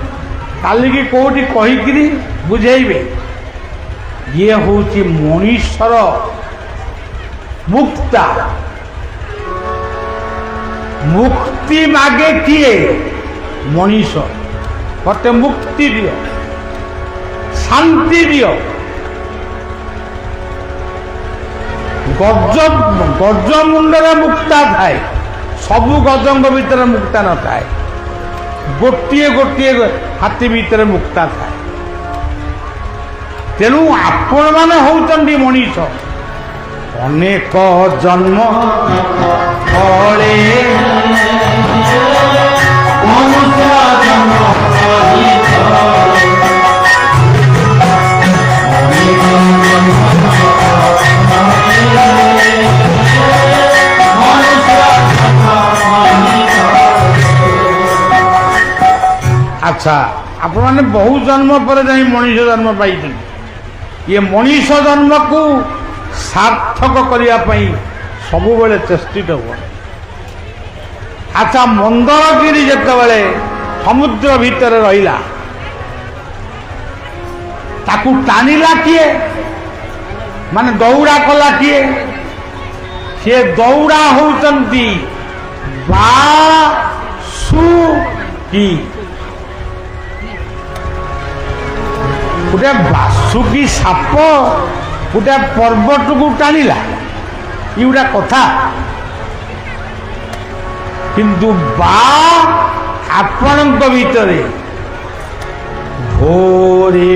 କାଲିକି କୋଉଠି କହିକିରି ବୁଝେଇବେ। ଇଏ ହେଉଛି ମଣିଷର ମୁକ୍ତା। ମୁକ୍ତି ମାଗେ କିଏ? ମଣିଷ। ମତେ ମୁକ୍ତି ଦିଅ, ଶାନ୍ତି ଦିଅ। ଗଜ ମୁଣ୍ଡରେ ମୁକ୍ତା ଥାଏ, ସବୁ ଗଜଙ୍କ ଭିତରେ ମୁକ୍ତା ନଥାଏ। ଗୋଟିଏ ଗୋଟିଏ ହାତୀ ଭିତରେ ମୁକ୍ତା ଥାଏ। ତେଣୁ ଆପଣମାନେ ହେଉଛନ୍ତି ମଣିଷ। ଅନେକ ଜନ୍ମ ଫଳେ ମନୁଷ୍ୟ ଜନ୍ମ ଆଚ୍ଛା, ଆପଣମାନେ ବହୁ ଜନ୍ମ ପରେ ଯାଇ ମଣିଷ ଜନ୍ମ ପାଇଛନ୍ତି। ଇଏ ମଣିଷ ଜନ୍ମକୁ ସାର୍ଥକ କରିବା ପାଇଁ ସବୁବେଳେ ଚେଷ୍ଟିତ ହୁଅ। ଆଚ୍ଛା, ମନ୍ଦରଗିରି ଯେତେବେଳେ ସମୁଦ୍ର ଭିତରେ ରହିଲା, ତାକୁ ଟାଣିଲା କିଏ? ମାନେ ଦୌଡ଼ା କଲା କିଏ? ସେ ଦୌଡ଼ା ହେଉଛନ୍ତି ବାସୁକି। ଗୋଟେ ବାସୁକି ସାପ ଗୋଟେ ପର୍ବତକୁ ଟାଣିଲା, ଏ ଗୋଟେ କଥା। କିନ୍ତୁ ଆପଣଙ୍କ ଭିତରେ ଭୋରେ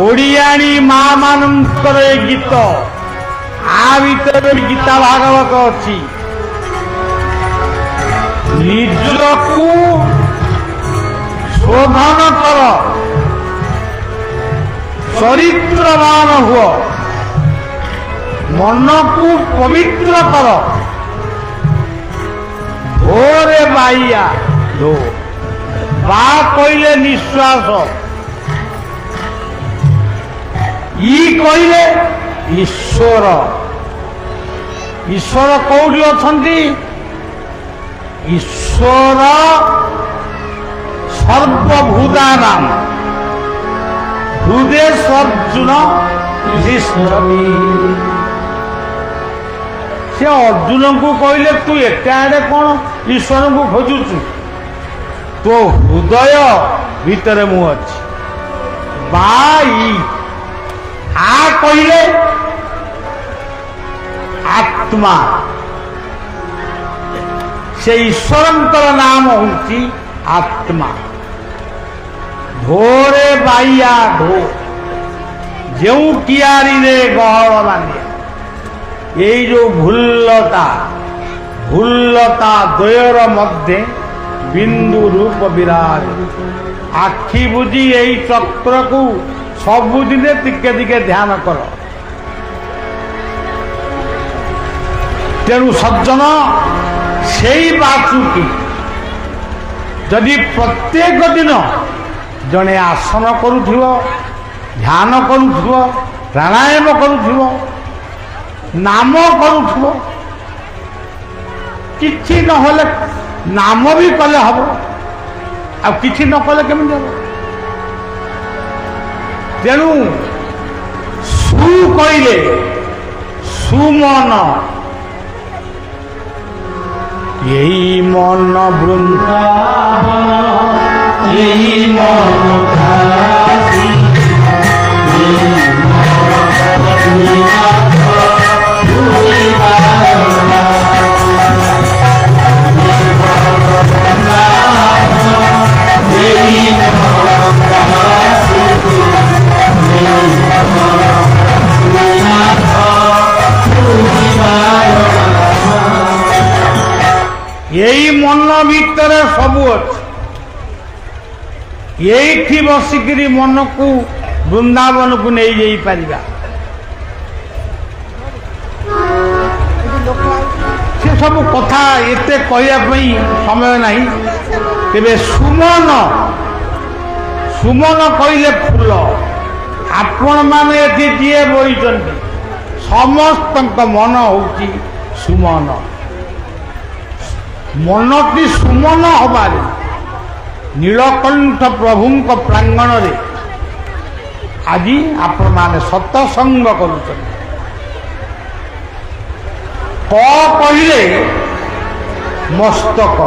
ଓଡ଼ିଆଣୀ ମା ମାନଙ୍କର ଏ ଗୀତ, ଆ ଭିତରେ ଗୀତା ଭାଗବତ ଅଛି। ନିଜକୁ ଶୋଧନ କର, ଚରିତ୍ରବାନ ହୁଅ, ମନକୁ ପବିତ୍ର କର। ଭୋରେ ବାଇଆ ଧୋ, ବା କହିଲେ ନିଶ୍ୱାସ, ଇ କହିଲେ ଈଶ୍ୱର। ଈଶ୍ୱର କୋଉଠି ଅଛନ୍ତି? ଈଶ୍ୱର ସର୍ବଭୂତାନାଂ ହୃଦୟେଶ୍ୱର୍ଜୁନ ତିଷ୍ଠତି। ସେ ଅର୍ଜୁନଙ୍କୁ କହିଲେ ତୁ ଏକା ଆଡ଼େ କ'ଣ ଈଶ୍ୱରଙ୍କୁ ଖୋଜୁଛୁ? ତୋ ହୃଦୟ ଭିତରେ ମୁଁ ଅଛି। ବାଇ ଆ କହିଲେ ଆତ୍ମା। ସେ ଈଶ୍ୱରଙ୍କର ନାମ ହେଉଛି ଆତ୍ମା। ଧୋରେ ବାଇଆ ଧୋ, ଯେଉଁ କିଆରୀରେ ଗହଳ ମାନେ, ଏଇ ଯୋଉ ଭୁଲ୍ଲତା ଦ୍ୱୟର ମଧ୍ୟରେ ବିନ୍ଦୁ ରୂପ ବିରାଜ। ଆଖି ବୁଝି ଏଇ ଚକ୍ରକୁ ସବୁଦିନେ ଟିକେ ଟିକେ ଧ୍ୟାନ କର। ତେଣୁ ସଜ୍ଜନ, ସେଇ ବାସୁକି ଯଦି ପ୍ରତ୍ୟେକ ଦିନ ଜଣେ ଆସନ କରୁଥିବ, ଧ୍ୟାନ କରୁଥିବ, ପ୍ରାଣାୟାମ କରୁଥିବ, ନାମ କରୁଥିବ, କିଛି ନହେଲେ ନାମ ବି କଲେ ହବ, ଆଉ କିଛି ନ କଲେ କେମିତି ହବ? ତେଣୁ ସୁ କହିଲେ ସୁମନ, এই মন বৃন্দাবন, এই মন কাশী, এই মନ ଭିତରେ ସବୁ ଅଛି। ଏଇଠି ବସିକିରି ମନକୁ ବୃନ୍ଦାବନକୁ ନେଇଯାଇପାରିବା। ସେ ସବୁ କଥା ଏତେ କହିବା ପାଇଁ ସମୟ ନାହିଁ। ତେବେ ସୁମନ କହିଲେ ଫୁଲ। ଆପଣମାନେ ଏଠି ଯିଏ ବସିଛନ୍ତି ସମସ୍ତଙ୍କ ମନ ହେଉଛି ସୁମନ। ମନଟି ସୁମନ ହେବାରେ ନୀଳକଣ୍ଠ ପ୍ରଭୁଙ୍କ ପ୍ରାଙ୍ଗଣରେ ଆଜି ଆପଣମାନେ ସତସଙ୍ଗ କରୁଛନ୍ତି। କ କହିଲେ ମସ୍ତକ,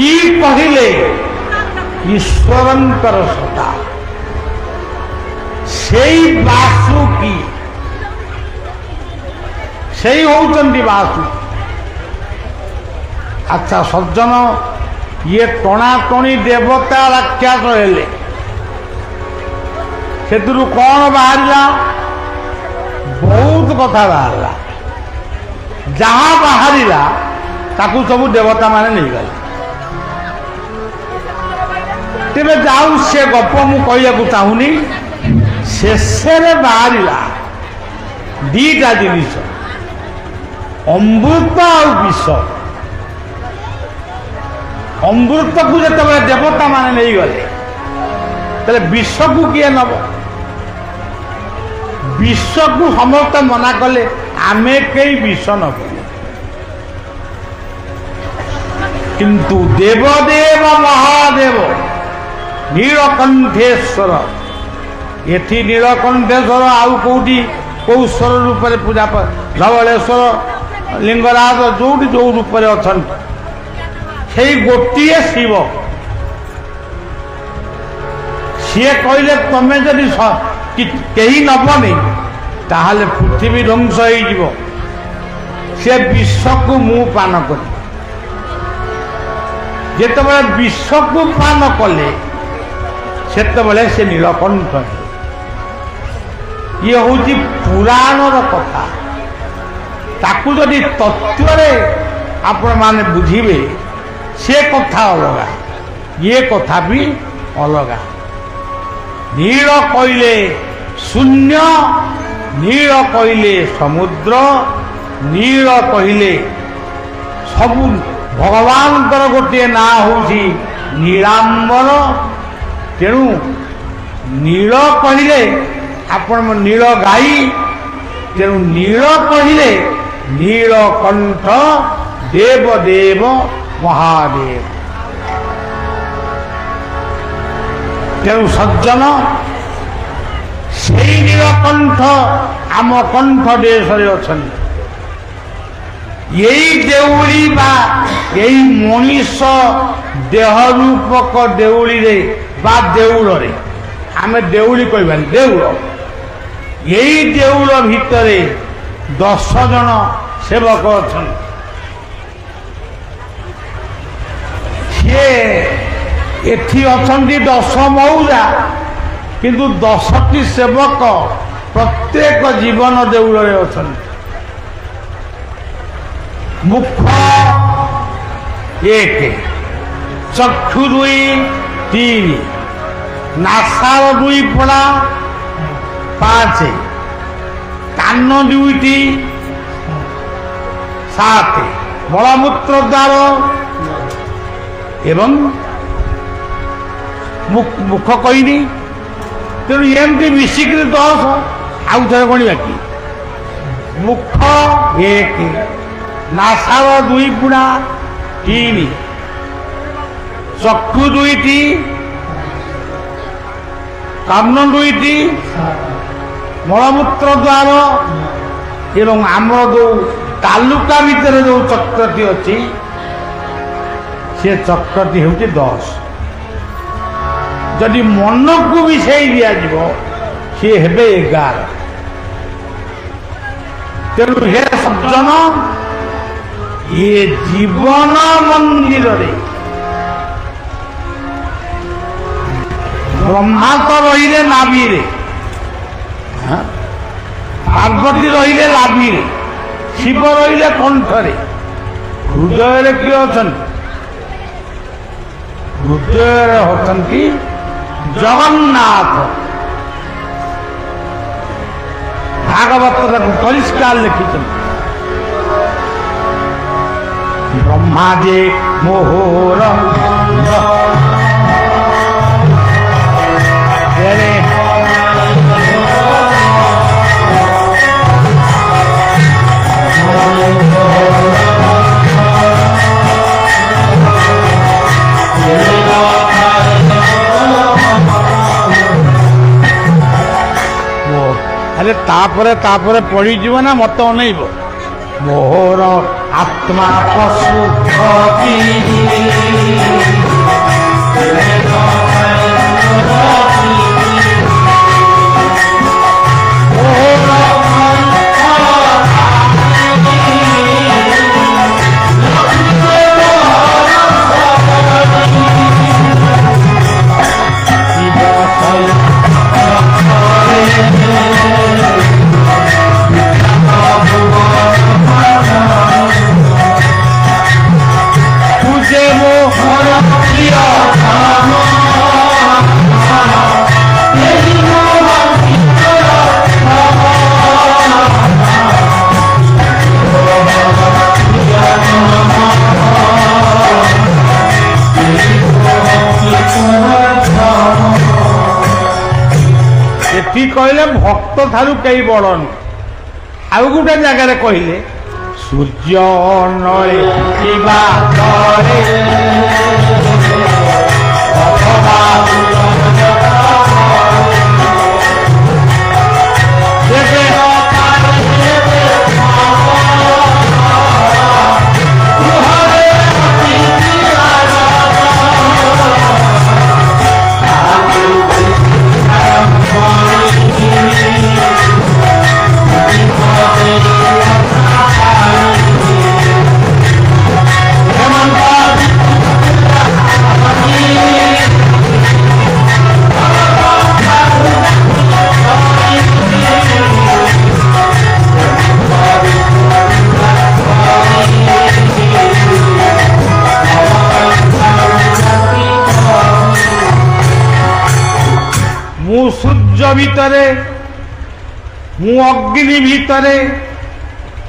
ଇ କହିଲେ ଈଶ୍ୱରଙ୍କର ସତ୍ତା। ସେଇ ବାସୁକି, ସେଇ ହେଉଛନ୍ତି ବାସୁକି। ଆଚ୍ଛା ସଜ୍ଜନ, ଇଏ ଟଣାଟଣି ଦେବତା ରାକ୍ଷସ ହେଲେ, ସେଥିରୁ କ'ଣ ବାହାରିଲା? ବହୁତ କଥା ବାହାରିଲା। ଯାହା ବାହାରିଲା ତାକୁ ସବୁ ଦେବତା ମାନେ ନେଇଗଲେ। ତେବେ ଯାଉ, ସେ ଗପ ମୁଁ କହିବାକୁ ଚାହୁଁନି। ଶେଷରେ ବାହାରିଲା ଦିଟା ଜିନିଷ, ଅମୃତ ଆଉ ବିଷ। ଅମୃତକୁ ଯେତେବେଳେ ଦେବତା ମାନେ ନେଇଗଲେ, ତାହେଲେ ବିଷକୁ କିଏ ନେବ? ବିଷକୁ ସମସ୍ତେ ମନା କଲେ, ଆମେ କେହି ବିଷ ନେବୁ। କିନ୍ତୁ ଦେବଦେବ ମହାଦେବ ନୀଳକଣ୍ଠେଶ୍ୱର, ଏଠି ନୀଳକଣ୍ଠେଶ୍ୱର, ଆଉ କୋଉଠି କୋଉ ଈଶ୍ୱର ରୂପରେ ପୂଜା, ଧବଳେଶ୍ୱର, ଲିଙ୍ଗରାଜ, ଯୋଉଠି ଯୋଉ ରୂପରେ ଅଛନ୍ତି, ସେଇ ଗୋଟିଏ ଶିବ। ସିଏ କହିଲେ ତମେ ଯଦି କେହି ନବନି ତାହେଲେ ପୃଥିବୀ ଧ୍ୱଂସ ହେଇଯିବ। ସେ ବିଷକୁ ମୁଁ ପାନ କଲି। ଯେତେବେଳେ ବିଷକୁ ପାନ କଲେ ସେତେବେଳେ ସେ ନୀଳକଣ୍ଠ। ଇଏ ହେଉଛି ପୁରାଣର କଥା। ତାକୁ ଯଦି ତତ୍ତ୍ୱରେ ଆପଣମାନେ ବୁଝିବେ, ସେ କଥା ଅଲଗା, ଇଏ କଥା ବି ଅଲଗା। ନୀଳ କହିଲେ ଶୂନ୍ୟ, ନୀଳ କହିଲେ ସମୁଦ୍ର, ନୀଳ କହିଲେ ସବୁ। ଭଗବାନଙ୍କର ଗୋଟିଏ ନାଁ ହେଉଛି ନୀଳାମ୍ବର। ତେଣୁ ନୀଳ କହିଲେ ଆପଣ ନୀଳ ଗାଈ, ତେଣୁ ନୀଳ କହିଲେ ନୀଳକଣ୍ଠ ଦେବଦେବ ମହାଦେବ। ତେଣୁ ସଜ୍ଜନ, ସେଇ ନୀଳକଣ୍ଠ ଆମ କଣ୍ଠ ଦେଶରେ ଅଛନ୍ତି। ଏଇ ଦେଉଳି ବା ଏଇ ମଣିଷ ଦେହ ରୂପକ ଦେଉଳିରେ ବା ଦେଉଳରେ, ଆମେ ଦେଉଳି କହିବାନି, ଦେଉଳ, ଏଇ ଦେଉଳ ଭିତରେ 10 ଜଣ ସେବକ ଅଛନ୍ତି। ସିଏ ଏଠି ଅଛନ୍ତି 10 ମଉଜା, କିନ୍ତୁ 10ଟି ସେବକ ପ୍ରତ୍ୟେକ ଜୀବନ ଦେଉଳରେ ଅଛନ୍ତି। ମୁଖ 1, ଚକ୍ଷୁ 2, 3, ନାସାର 2 ପଡ଼ା 5, କାନ 2ଟି 7, ମଳମୂତ୍ର ଦ୍ୱାର ଏବଂ ମୁଖ କହିନି। ତେଣୁ ଏମିତି ମିଶିକିରି 10। ଆଉ ଥରେ ଗଣିବା କି? ମୁଖ 1, ନାସାର 2 ପୁଡ଼ା 3, ଚକ୍ଷୁ 2ଟି, କାନ 2ଟି, ମଳମୂତ୍ର ଦ୍ୱାର ଏବଂ ଆମର ଯେଉଁ ତାଲୁକା ଭିତରେ ଯେଉଁ ଚକ୍ରଟି ଅଛି, ସେ ଚକ୍ରଟି ହେଉଛି 10। ଯଦି ମନକୁ ମିଶାଇ ଦିଆଯିବ ସିଏ ହେବେ 11। ତେଣୁ ହେ ସଜ୍ଜନ, ଇଏ ଜୀବନ ମନ୍ଦିରରେ ବ୍ରହ୍ମା ତ ରହିଲେ ନାଭିରେ, ପାର୍ବତୀ ରହିଲେ ଲାଭିରେ, ଶିବ ରହିଲେ କଣ୍ଠରେ, ହୃଦୟରେ କିଏ ଅଛନ୍ତି? ହୃଦୟରେ ଅଛନ୍ତି ଜଗନ୍ନାଥ। ଭାଗବତ ତାକୁ ପରିଷ୍କାର ଲେଖିଛନ୍ତି। ବ୍ରହ୍ମା ଯେ ମୋହର ହେଲେ ତାପରେ ପଡ଼ିଯିବ ନା ମତେ ଅନେଇବ। ମୋହର ଆତ୍ମା ପଶୁ କହିଲେ ଭକ୍ତ ଠାରୁ କେହି ବଡ଼ ନୁହେଁ। ଆଉ ଗୋଟେ ଜାଗାରେ କହିଲେ ସୂର୍ଯ୍ୟ ନଳେ ଯିବା ତଳେ ମୁଁ ସୂର୍ଯ୍ୟ ଭିତରେ, ମୁଁ ଅଗ୍ନି ଭିତରେ,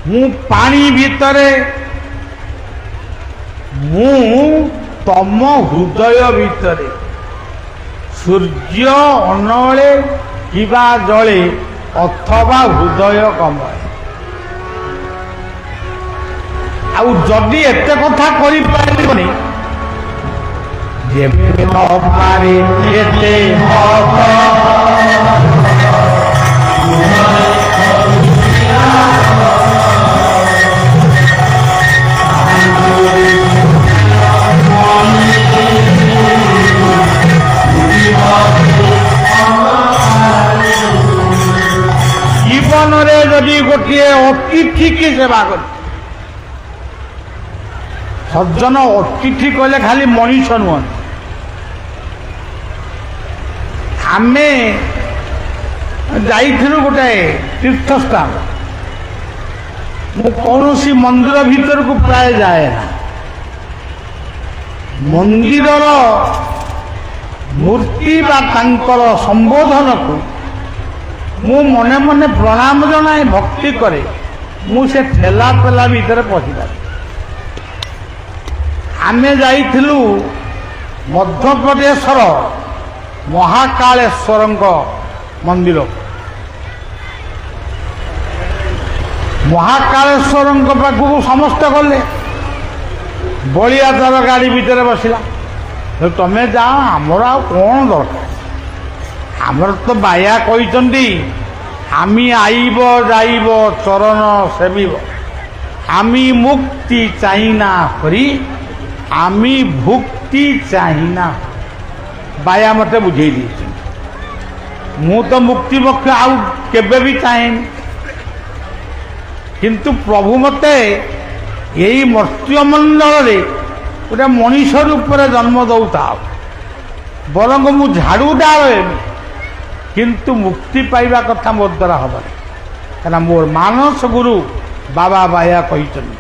ମୁଁ ପାଣି ଭିତରେ, ମୁଁ ତମ ହୃଦୟ ଭିତରେ। ସୂର୍ଯ୍ୟ ଅନଳେ କିବା ଜଳେ ଅଥବା ହୃଦୟ କମଳେ। ଆଉ ଯଦି ଏତେ କଥା କରିପାରିବନି, ଯେବେ ନପାରେ ଏତେ ଜୀବନରେ ଯଦି ଗୋଟିଏ ଅତିଥିକି ସେବା କରି, ସଜ୍ଜନ ଅତିଥି କହିଲେ ଖାଲି ମଣିଷ ନୁହନ୍ତି। ଆମେ ଯାଇଥିଲୁ ଗୋଟାଏ ତୀର୍ଥସ୍ଥାନ। ମୁଁ କୌଣସି ମନ୍ଦିର ଭିତରକୁ ପ୍ରାୟ ଯାଏ ନା। ମନ୍ଦିରର ମୂର୍ତ୍ତି ବା ତାଙ୍କର ସମ୍ବୋଧନକୁ ମୁଁ ମନେ ମନେ ପ୍ରଣାମ ଜଣାଏ, ଭକ୍ତି କରେ। ମୁଁ ସେ ଠେଲା ପେଲା ଭିତରେ ପଶିପାରେ। ଆମେ ଯାଇଥିଲୁ ମଧ୍ୟପ୍ରଦେଶର ମହାକାଳେଶ୍ୱରଙ୍କ ମନ୍ଦିର। ମହାକାଳେଶ୍ୱରଙ୍କ ପାଖକୁ ସମସ୍ତେ ଗଲେ। ବଳିଆ ତାର ଗାଡ଼ି ଭିତରେ ବସିଲା। ତମେ ଯାଅ, ଆମର ଆଉ କ'ଣ ଦରକାର? ଆମର ତ ବାୟା କହିଛନ୍ତି, আমি আইব যাইব চরণ সেবিব, আমি মুক্তি চাই না হরি, আমি ভুক্তি চাই না। বায়া মতে বুঝেই দিয়েছে। ମୁଁ ତ ମୁକ୍ତି ମୋକ୍ଷ ଆଉ କେବେ ବି ଚାହେଁନି, କିନ୍ତୁ ପ୍ରଭୁ ମୋତେ ଏଇ ମର୍ତ୍ତ୍ୟମଣ୍ଡଳରେ ଗୋଟେ ମଣିଷ ରୂପରେ ଜନ୍ମ ଦେଉଥାଉ, ବରଂ ମୁଁ ଝାଡ଼ୁଟା ହେବି, କିନ୍ତୁ ମୁକ୍ତି ପାଇବା କଥା ମୋ ଦ୍ୱାରା ହେବନି। କାରଣ ମୋର ମାନସ ଗୁରୁ ବାବା ବାୟା କହିଛନ୍ତି,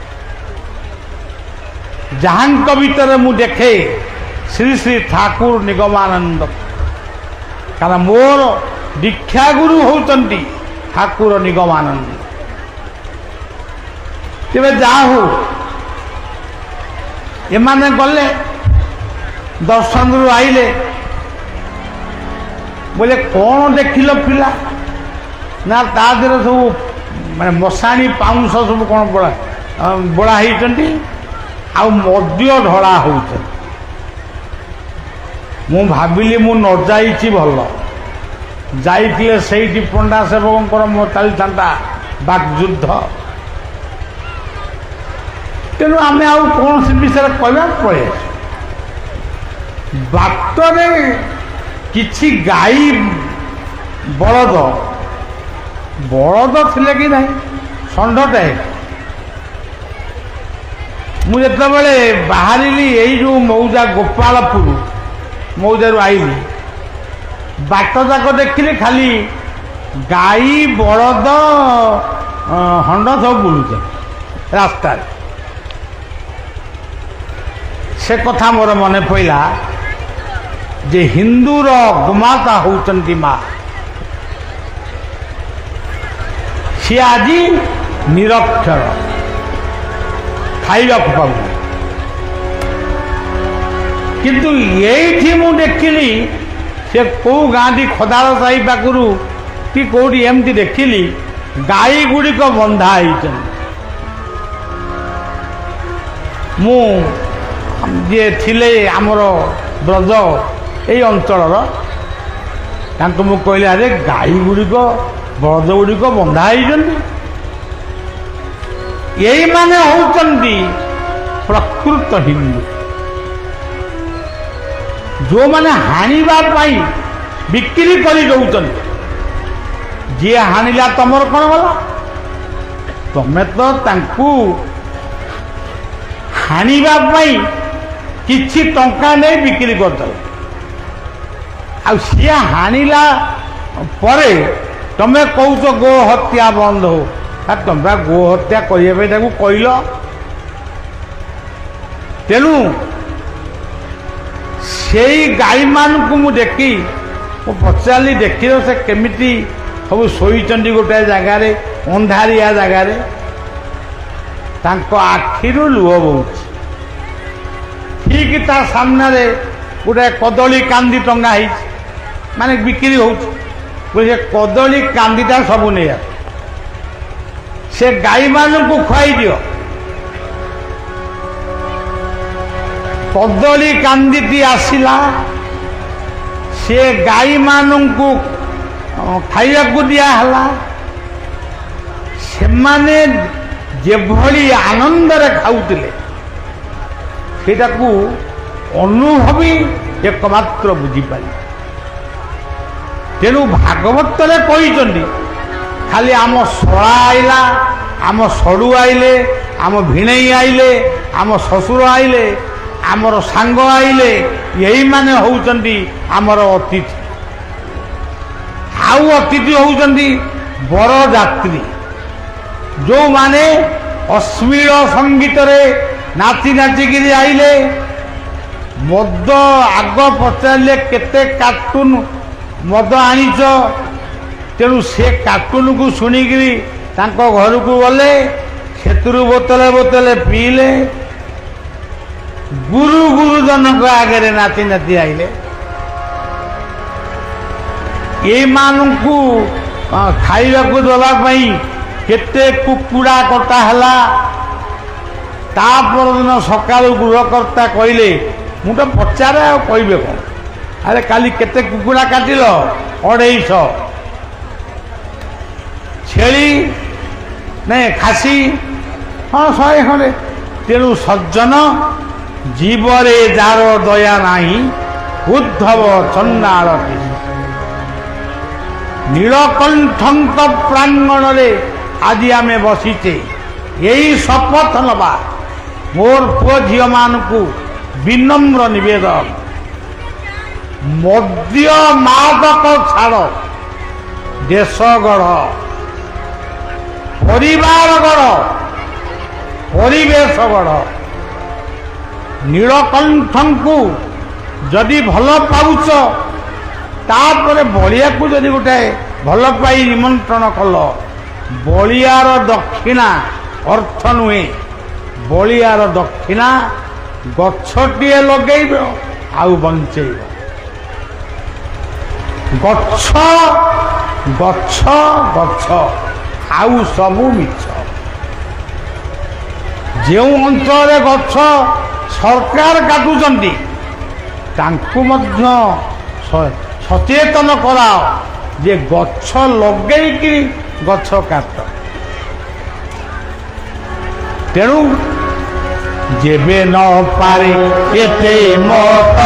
ଯାହାଙ୍କ ଭିତରେ ମୁଁ ଦେଖେ ଶ୍ରୀ ଶ୍ରୀ ଠାକୁର ନିଗମାନନ୍ଦ। କାରଣ ମୋର ଦୀକ୍ଷା ଗୁରୁ ହେଉଛନ୍ତି ଠାକୁର ନିଗମାନନ୍ଦ। ତେବେ ଯାହା ହଉ, ଏମାନେ ଗଲେ, ଦର୍ଶନରୁ ଆଇଲେ। ବୋଲେ କ'ଣ ଦେଖିଲ ପିଲା? ନା ତା ଦେହରେ ସବୁ ମାନେ ମଶାଣି ପାଉଁଶ ସବୁ କ'ଣ ବୋଳା ହେଇଛନ୍ତି, ଆଉ ମଦ୍ୟ ଢଳା ହେଉଛନ୍ତି। ମୁଁ ଭାବିଲି ମୁଁ ନ ଯାଇଛି ଭଲ, ଯାଇଥିଲେ ସେଇଠି ପଣ୍ଡା ସେବକଙ୍କର ମୋ ଚାଲିଥାନ୍ତା ବାକ୍ଯୁଦ୍ଧ। ତେଣୁ ଆମେ ଆଉ କୌଣସି ବିଷୟରେ କହିବା ପଳେଇ ଆସିବୁ। ବାଟରେ କିଛି ଗାଈ ବଳଦ ଥିଲେ କି ନାହିଁ, ଷଣ୍ଢଟାଏ। ମୁଁ ଯେତେବେଳେ ବାହାରିଲି ଏଇ ଯେଉଁ ମୌଜା ଗୋପାଳପୁର ମୌଜାରୁ ଆଇଲି, ବାଟ ଯାକ ଦେଖିଲି ଖାଲି ଗାଈ ବଳଦ ହଣ୍ଡ ସବୁ ବୁଲୁଛନ୍ତି ରାସ୍ତାରେ। ସେ କଥା ମୋର ମନେ ପଡ଼ିଲା ଯେ ହିନ୍ଦୁର ଗୋମାତା ହେଉଛନ୍ତି ମା। ସିଏ ଆଜି ନିରକ୍ଷର, ଖାଇବାକୁ ପାଉନି। କିନ୍ତୁ ଏଇଠି ମୁଁ ଦେଖିଲି, ସେ କେଉଁ ଗାଁଟି ଖଦାଳ ସାହି ପାଖରୁ କି କେଉଁଠି ଏମିତି ଦେଖିଲି, ଗାଈ ଗୁଡ଼ିକ ବନ୍ଧା ହେଇଛନ୍ତି। ମୁଁ ଯିଏ ଥିଲେ ଆମର ବ୍ରଜ ଏଇ ଅଞ୍ଚଳର, ତାଙ୍କୁ ମୁଁ କହିଲି, ଆରେ ଗାଈ ଗୁଡ଼ିକ ବଳଦ ଗୁଡ଼ିକ ବନ୍ଧା ହେଇଛନ୍ତି। ଏଇମାନେ ହେଉଛନ୍ତି ପ୍ରକୃତ ହିନ୍ଦୁ, ଯେଉଁମାନେ ହାଣିବା ପାଇଁ ବିକ୍ରି କରି ଦେଉଛନ୍ତି। ଯିଏ ହାଣିଲା ତମର କ'ଣ ଗଲା? ତମେ ତ ତାଙ୍କୁ ହାଣିବା ପାଇଁ କିଛି ଟଙ୍କା ନେଇ ବିକ୍ରି କରିଦେଲ, ଆଉ ସିଏ ହାଣିଲା ପରେ ତମେ କହୁଛ ଗୋ ହତ୍ୟା ବନ୍ଦ ହଉ। ତମେ ବା ଗୋ ହତ୍ୟା କରିବା ପାଇଁ ତାକୁ କହିଲ। ତେଣୁ ସେଇ ଗାଈମାନଙ୍କୁ ମୁଁ ଦେଖି ମୁଁ ପଚାରିଲି ଦେଖିଲ ସେ କେମିତି ସବୁ ଶୋଇଛନ୍ତି ଗୋଟାଏ ଜାଗାରେ, ଅନ୍ଧାରିଆ ଜାଗାରେ। ତାଙ୍କ ଆଖିରୁ ଲୁହ ବହୁଛି। ଠିକ ତା ସାମ୍ନାରେ ଗୋଟାଏ କଦଳୀ କାନ୍ଦି ଟଙ୍ଗା ହେଇଛି, ମାନେ ବିକ୍ରି ହଉଛି। ସେ କଦଳୀ କାନ୍ଦିଟା ସବୁ ନେଇ ଆସ, ସେ ଗାଈମାନଙ୍କୁ ଖୁଆଇ ଦିଅ। କଦଳୀ କାନ୍ଦିଟି ଆସିଲା, ସେ ଗାଈମାନଙ୍କୁ ଖାଇବାକୁ ଦିଆହେଲା। ସେମାନେ ଯେଭଳି ଆନନ୍ଦରେ ଖାଉଥିଲେ ସେଇଟାକୁ ଅନୁଭବୀ ଏକମାତ୍ର ବୁଝିପାରିଲେ। ତେଣୁ ଭାଗବତରେ କହିଛନ୍ତି ଖାଲି ଆମ ଶଳା ଆଇଲା, ଆମ ସଡ଼ୁ ଆଇଲେ, ଆମ ଭିଣେଇ ଆଇଲେ, ଆମ ଶ୍ୱଶୁର ଆଇଲେ, ଆମର ସାଙ୍ଗ ଆଇଲେ, ଏଇମାନେ ହେଉଛନ୍ତି ଆମର ଅତିଥି। ଆଉ ଅତିଥି ହେଉଛନ୍ତି ବରଯାତ୍ରୀ, ଯେଉଁମାନେ ଅଶ୍ଳୀଳ ସଙ୍ଗୀତରେ ନାଚି ନାଚିକିରି ଆଇଲେ। ମଦ ଆଗ ପଚାରିଲେ କେତେ କାର୍ଟୁନ ମଦ ଆଣିଛ, ତେଣୁ ସେ କାର୍ଟୁନକୁ ଶୁଣିକିରି ତାଙ୍କ ଘରକୁ ଗଲେ, ସେଥିରୁ ବୋତଲେ ବୋତଲେ ପିଇଲେ। ଗୁରୁଜନଙ୍କ ଆଗରେ ନାଚି ନାଚି ଆଇଲେ। ଏମାନଙ୍କୁ ଖାଇବାକୁ ଦେବା ପାଇଁ କେତେ କୁକୁଡ଼ା କଟା ହେଲା। ତା ପରଦିନ ସକାଳୁ ଗୃହକର୍ତ୍ତା କହିଲେ, ମୁଁ ତ ପଚାରେ ଆଉ କହିବେ କ'ଣ, ଆରେ କାଲି କେତେ କୁକୁଡ଼ା କାଟିଲ? 250। ଛେଳି ନାଇଁ ଖାସି? ହଁ 100 ଖଣ୍ଡେ। ତେଣୁ ସଜ୍ଜନ ଜୀବରେ ଯାର ଦୟା ନାହିଁ, ଉଦ୍ଧବ ଚଣ୍ଡାଳ ନୀଳକଣ୍ଠଙ୍କ ପ୍ରାଙ୍ଗଣରେ ଆଜି ଆମେ ବସିଛେ। ଏଇ ଶପଥ ନେବା, ମୋର ପୁଅ ଝିଅମାନଙ୍କୁ ବିନମ୍ର ନିବେଦନ, ମଦ୍ୟ ମାଦକ ଛାଡ଼, ଦେଶ ଗଢ଼, ପରିବାର ଗଢ଼, ପରିବେଶ ଗଢ଼। ନୀଳକଣ୍ଠଙ୍କୁ ଯଦି ଭଲ ପାଉଛ, ତାପରେ ବଳିଆକୁ ଯଦି ଗୋଟାଏ ଭଲ ପାଇ ନିମନ୍ତ୍ରଣ କଲ, ବଳିଆର ଦକ୍ଷିଣା ଅର୍ଥ ନୁହେଁ। ବଳିଆର ଦକ୍ଷିଣା ଗଛଟିଏ ଲଗେଇବ ଆଉ ବଞ୍ଚେଇବ। ଗଛ ଗଛ ଗଛ, ଆଉ ସବୁ ମିଛ। ଯେଉଁ ଅଞ୍ଚଳରେ ଗଛ ସରକାର କାଟୁଛନ୍ତି ତାଙ୍କୁ ମଧ୍ୟ ସଚେତନ କରାଅ ଯେ ଗଛ ଲଗେଇକି ଗଛ କାଟ। ତେଣୁ ଯେବେ ନ ପାରେ ଏତେ ମତ,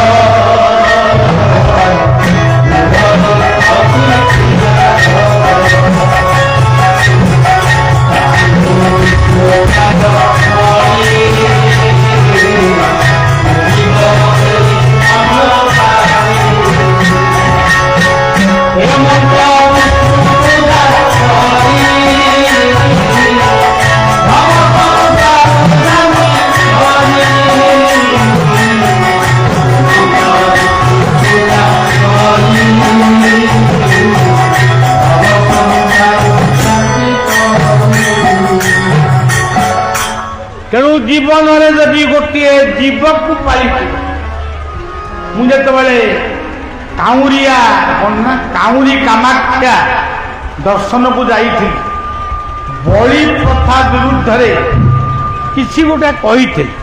ତେଣୁ ଜୀବନରେ ଯଦି ଗୋଟିଏ ଜୀବକୁ ପାଇଛି, ମୁଁ ଯେତେବେଳେ କାଉଁରୀ କାମାକ୍ଷା ଦର୍ଶନକୁ ଯାଇଥିଲି, ବଳି ପ୍ରଥା ବିରୁଦ୍ଧରେ କିଛି ଗୋଟେ କହିଥିଲି।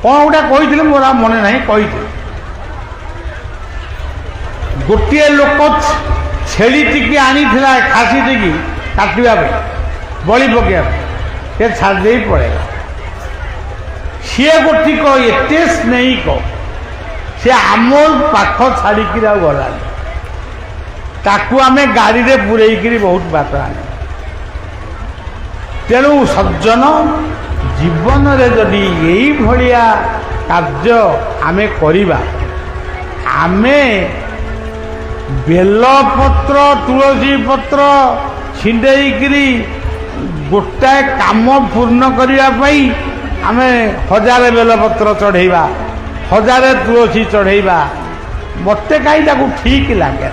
କ'ଣ ଗୋଟେ କହିଥିଲି ମୋର ଆଉ ମନେ ନାହିଁ, କହିଥିଲି ଗୋଟିଏ ଲୋକ ଛେଳିଟିକି ଆଣିଥିଲା, ଖାସିଟିକି କାଟିବା ପାଇଁ, ବଳି ପକାଇବା ପାଇଁ, ସେ ଛାଡ଼ି ଦେଇ ପଳେଇଲା। ସିଏ ଗୋଟିକ ଏତେ ସ୍ନେହିକ, ସେ ଆମ ପାଖ ଛାଡ଼ିକିରି ଆଉ ଗଲାନି। ତାକୁ ଆମେ ଗାଡ଼ିରେ ପୁରେଇକିରି ବହୁତ ବାଟ ଆଣିଲୁ। ତେଣୁ ସଜ୍ଜନ ଜୀବନରେ ଯଦି ଏଇଭଳିଆ କାର୍ଯ୍ୟ ଆମେ କରିବା, ଆମେ ବେଲପତ୍ର ତୁଳସୀ ପତ୍ର ଛିଣ୍ଡେଇକିରି ଗୋଟାଏ କାମ ପୂର୍ଣ୍ଣ କରିବା ପାଇଁ ଆମେ 1000 ବେଲପତ୍ର ଚଢ଼େଇବା, 1000 ତୁଳସୀ ଚଢ଼େଇବା, मते कहीं ताकू ठीक लगे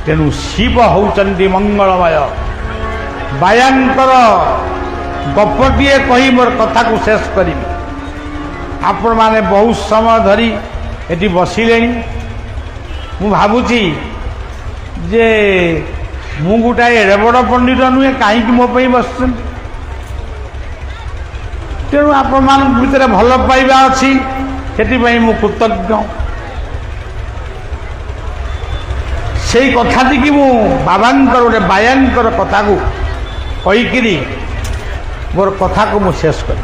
तेणु शिव होउचंदी मंगलमय बायांकर गपटीए कही मोर कथा को शेष करी आपण माने बहुत समय धरी एटी बसिले मु भाबुची जे मु गोटाए एड़े बड़ पंडित नुहे कहीं मो बस तेणु आपण मान भितर भल पाइबा अच्छी से मु कृतज्ञ से कथाटी कि मु बाबांकर गोटे बायांकर कथा को कहीकि मोर कथा को मु शेष कर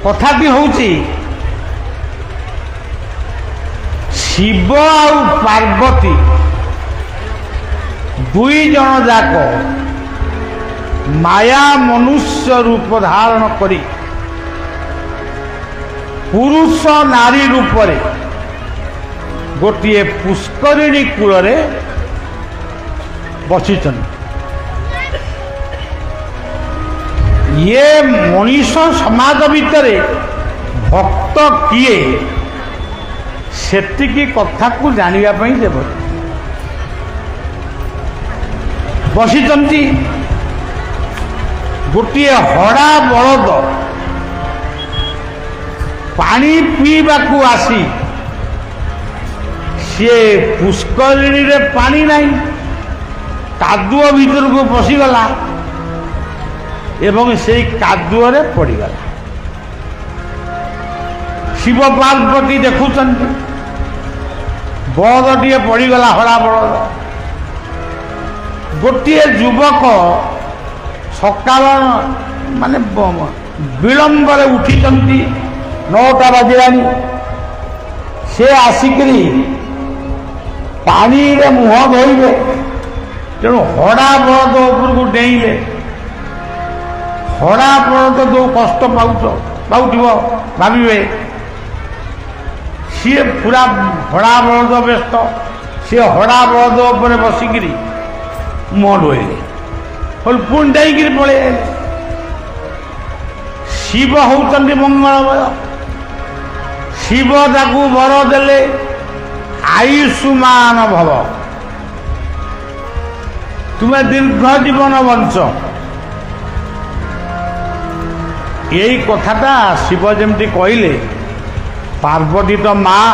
कथाटी होउची शिव और पार्वती दुई जन जाक माया मनुष्य रूप धारण करी पुरुष नारी रूप रे गोटे पुष्करिणी कूल रे बसिचन ये मनीष समाज भितर भक्त किए सेतिकी कथा को जानिबा पई देव बसिचंती गोटे हड़ा बलद पानी पीवा को आसी सी पुष्करिणी रे पानी नहीं कादुओ भीतर को पशिगला एवं से कादुओ रे पड़ीगला शिव पार्वती देखुं बलदे पड़ीगला हड़ा बलद गोटे युवक सकाल माने विलंब उठी 9टा बाजिलानी से आसिकरी पानी रे मुह धोइले तेणु हड़ा बलद ऊपर को डेइले हड़ा बलद जो कष्ट पाउथिबो भाविबे सी पूरा हड़ा बलद व्यस्त सी हड़ा बलद ऊपर बसिकरी मुह धोइले पुणी डेइकी पड़े शिव होउचंदी मंगलमय शिव ताकू वर देले आयुष्मान भव तुम्हें दीर्घ जीवन वंश यही कथाटा शिव जमती कहले पार्वती तो माँ